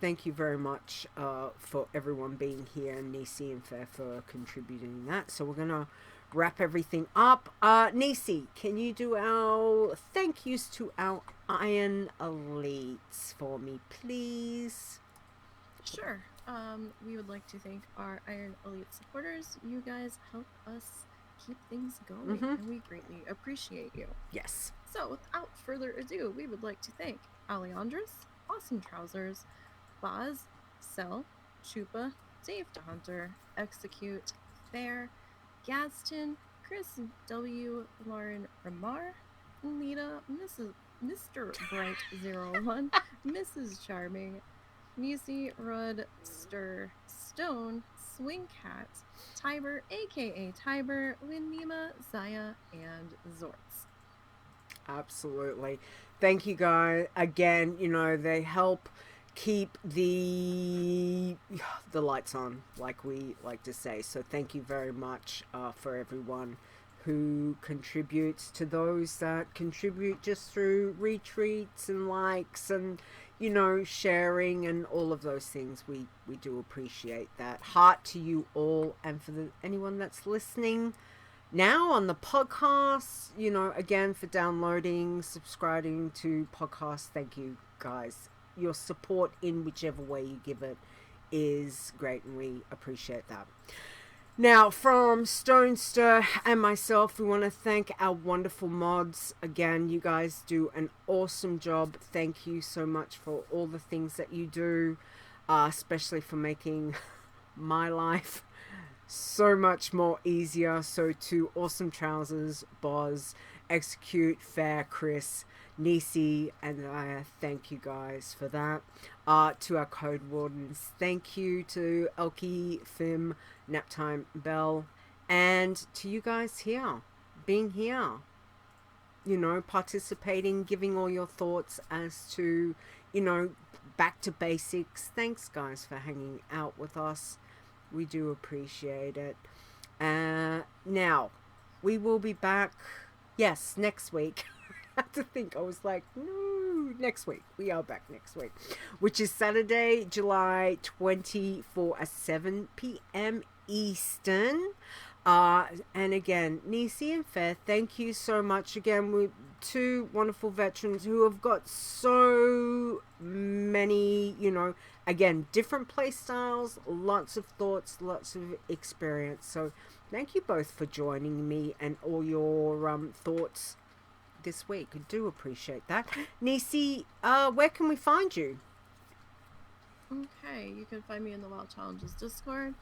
very much for everyone being here, Nisey and Ferre for contributing that. So we're gonna wrap everything up. Nisey, can you do our thank yous to our Iron Elites for me, please? Sure. We would like to thank our Iron Elite supporters. You guys help us keep things going, and we greatly appreciate you. Yes. So, without further ado, we would like to thank Aleandris, Awesome Trousers, Boz, Cell, Chupa, Dave DeHunter, Execute, Ferre, Gaston, Chris W, Lauren Ramar, Leeta, Mr. Bright01, Mrs. Charming, Nisey, Rud, Stir, Stone, Swing Cat, Tiber, aka Tiber, Winnema, Zaya, and Zorts. Absolutely. Thank you guys again. You know, they help keep the lights on, like we like to say. So thank you very much for everyone who contributes, to those that contribute just through retweets and likes and, you know, sharing and all of those things. We do appreciate that. Heart to you all, and for anyone that's listening now on the podcast, you know, again, for downloading, subscribing to podcasts, thank you guys. Your support in whichever way you give it is great, and we appreciate that. Now, from Stonester and myself, we want to thank our wonderful mods. Again, you guys do an awesome job. Thank you so much for all the things that you do, especially for making my life so much more easier. So to Awesome Trousers, Boz, Execute, Ferre, Chris, Nisey, and I thank you guys for that. To our code wardens, thank you to Elkie, Fim, Naptime, Bell, and to you guys here, being here, you know, participating, giving all your thoughts as to, you know, back to basics. Thanks guys for hanging out with us. We do appreciate it. Now, we will be back, yes, next week. I had to think, I was like, no, next week. We are back next week, which is Saturday, July 24 at 7 p.m. Eastern. And again, Nisey and Ferre, thank you so much. Again, we're two wonderful veterans who have got so many, you know, again, different play styles, lots of thoughts, lots of experience. So thank you both for joining me and all your thoughts this week. I do appreciate that. Nisey, where can we find you? Okay, you can find me in the WoW Challenges Discord,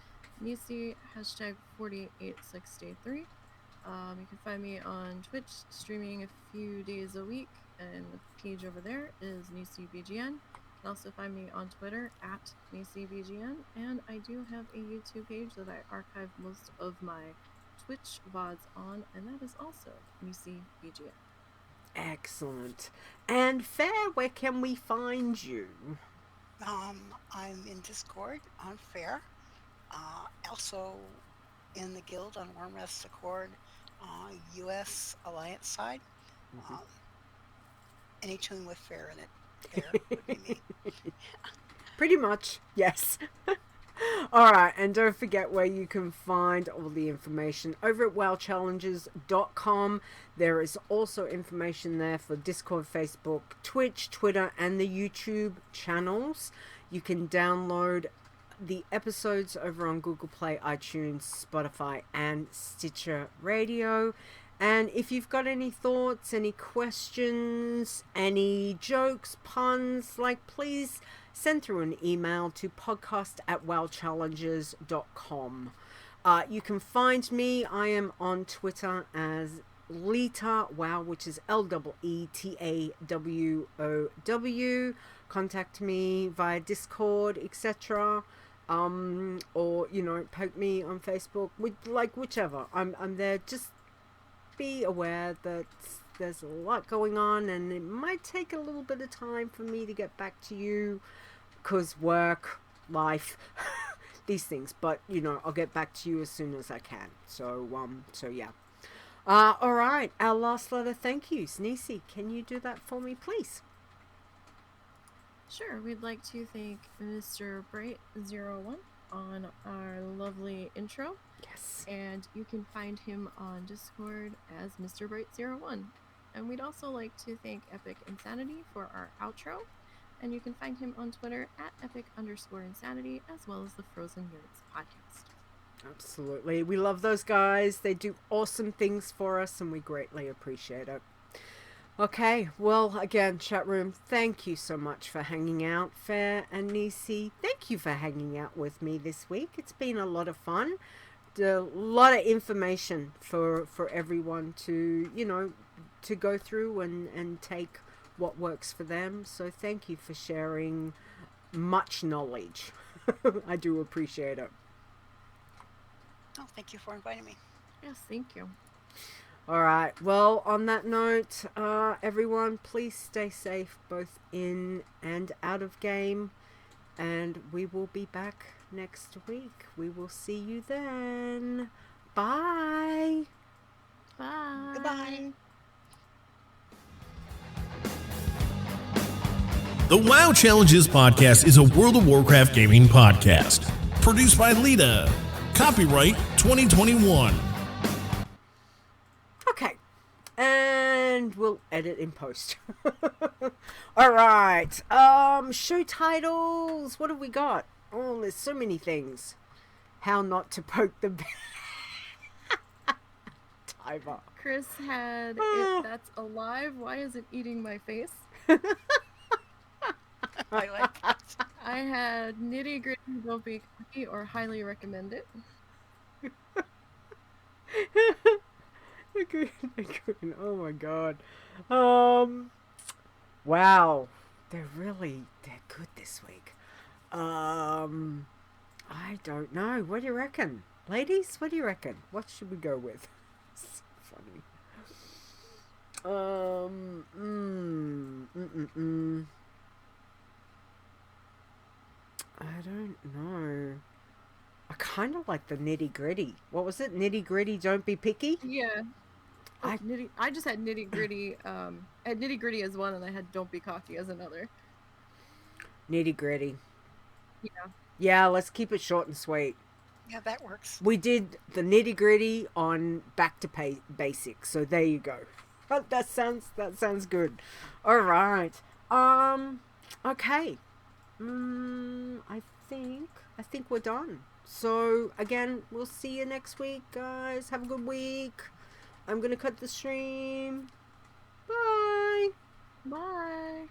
Nisey, hashtag 48683. You can find me on Twitch, streaming a few days a week, and the page over there is NiseyBGN. You can also find me on Twitter at NiseyBGN, and I do have a YouTube page that I archive most of my Twitch VODs on, and that is also NiseyBGN. Excellent. And Ferre, where can we find you? I'm in Discord on Ferre. Also in the guild on Wormrest Accord, U.S. Alliance side. Any tune with Ferre in it, there would be me. Pretty much, yes. Alright, and don't forget where you can find all the information over at wowchallenges.com. There is also information there for Discord, Facebook, Twitch, Twitter, and the YouTube channels. You can download the episodes over on Google Play, iTunes, Spotify, and Stitcher Radio. And if you've got any thoughts, any questions, any jokes, puns, like, please send through an email to podcast@wowchallenges.com. You can find me. I am on Twitter as Leeta Wow, which is LEETAWOW. Contact me via Discord, etc. Or, you know, poke me on Facebook, like whichever. I'm there. Just be aware that there's a lot going on, and it might take a little bit of time for me to get back to you, because work, life, these things. But, you know, I'll get back to you as soon as I can. So yeah. All right, our last lot of thank yous. Nisey, can you do that for me, please? Sure, we'd like to thank Mr. Bright01 on our lovely intro. Yes. And you can find him on Discord as Mr. Bright01. And we'd also like to thank Epic Insanity for our outro. And you can find him on Twitter at epic_insanity, as well as the Frozen Nerds podcast. Absolutely. We love those guys. They do awesome things for us, and we greatly appreciate it. Okay, well, again, chat room, thank you so much for hanging out. Ferre and Nisey, thank you for hanging out with me this week. It's been a lot of fun. A lot of information for everyone to, to go through and take what works for them. So thank you for sharing much knowledge. I do appreciate it. Oh, thank you for inviting me. Yes, thank you. All right. Well, on that note, everyone, please stay safe both in and out of game. And we will be back next week. We will see you then. Bye. Bye. Goodbye. The WoW Challenges podcast is a World of Warcraft gaming podcast. Produced by Leeta. Copyright 2021. Okay. And we'll edit in post. All right. Show titles. What have we got? Oh, there's so many things. How not to poke the bear. Timer. Chris had it that's alive. Why is it eating my face? I like that. I had Nitty Gritty, don't be cocky or highly recommend it. They're good. Oh my god. Wow. They're good this week. I don't know. What do you reckon? Ladies, what do you reckon? What should we go with? So funny. I don't know. I kind of like the Nitty Gritty. What was it? Nitty Gritty, don't be picky? Yeah. Oh, I just had Nitty Gritty. I had Nitty Gritty as one, and I had Don't Be Cocky as another. Nitty Gritty. Yeah. Yeah, let's keep it short and sweet. Yeah, that works. We did the Nitty Gritty on Back to Basics, so there you go. That sounds good. All right. Okay. I think we're done. So again, we'll see you next week, guys. Have a good week. I'm gonna cut the stream. Bye. Bye.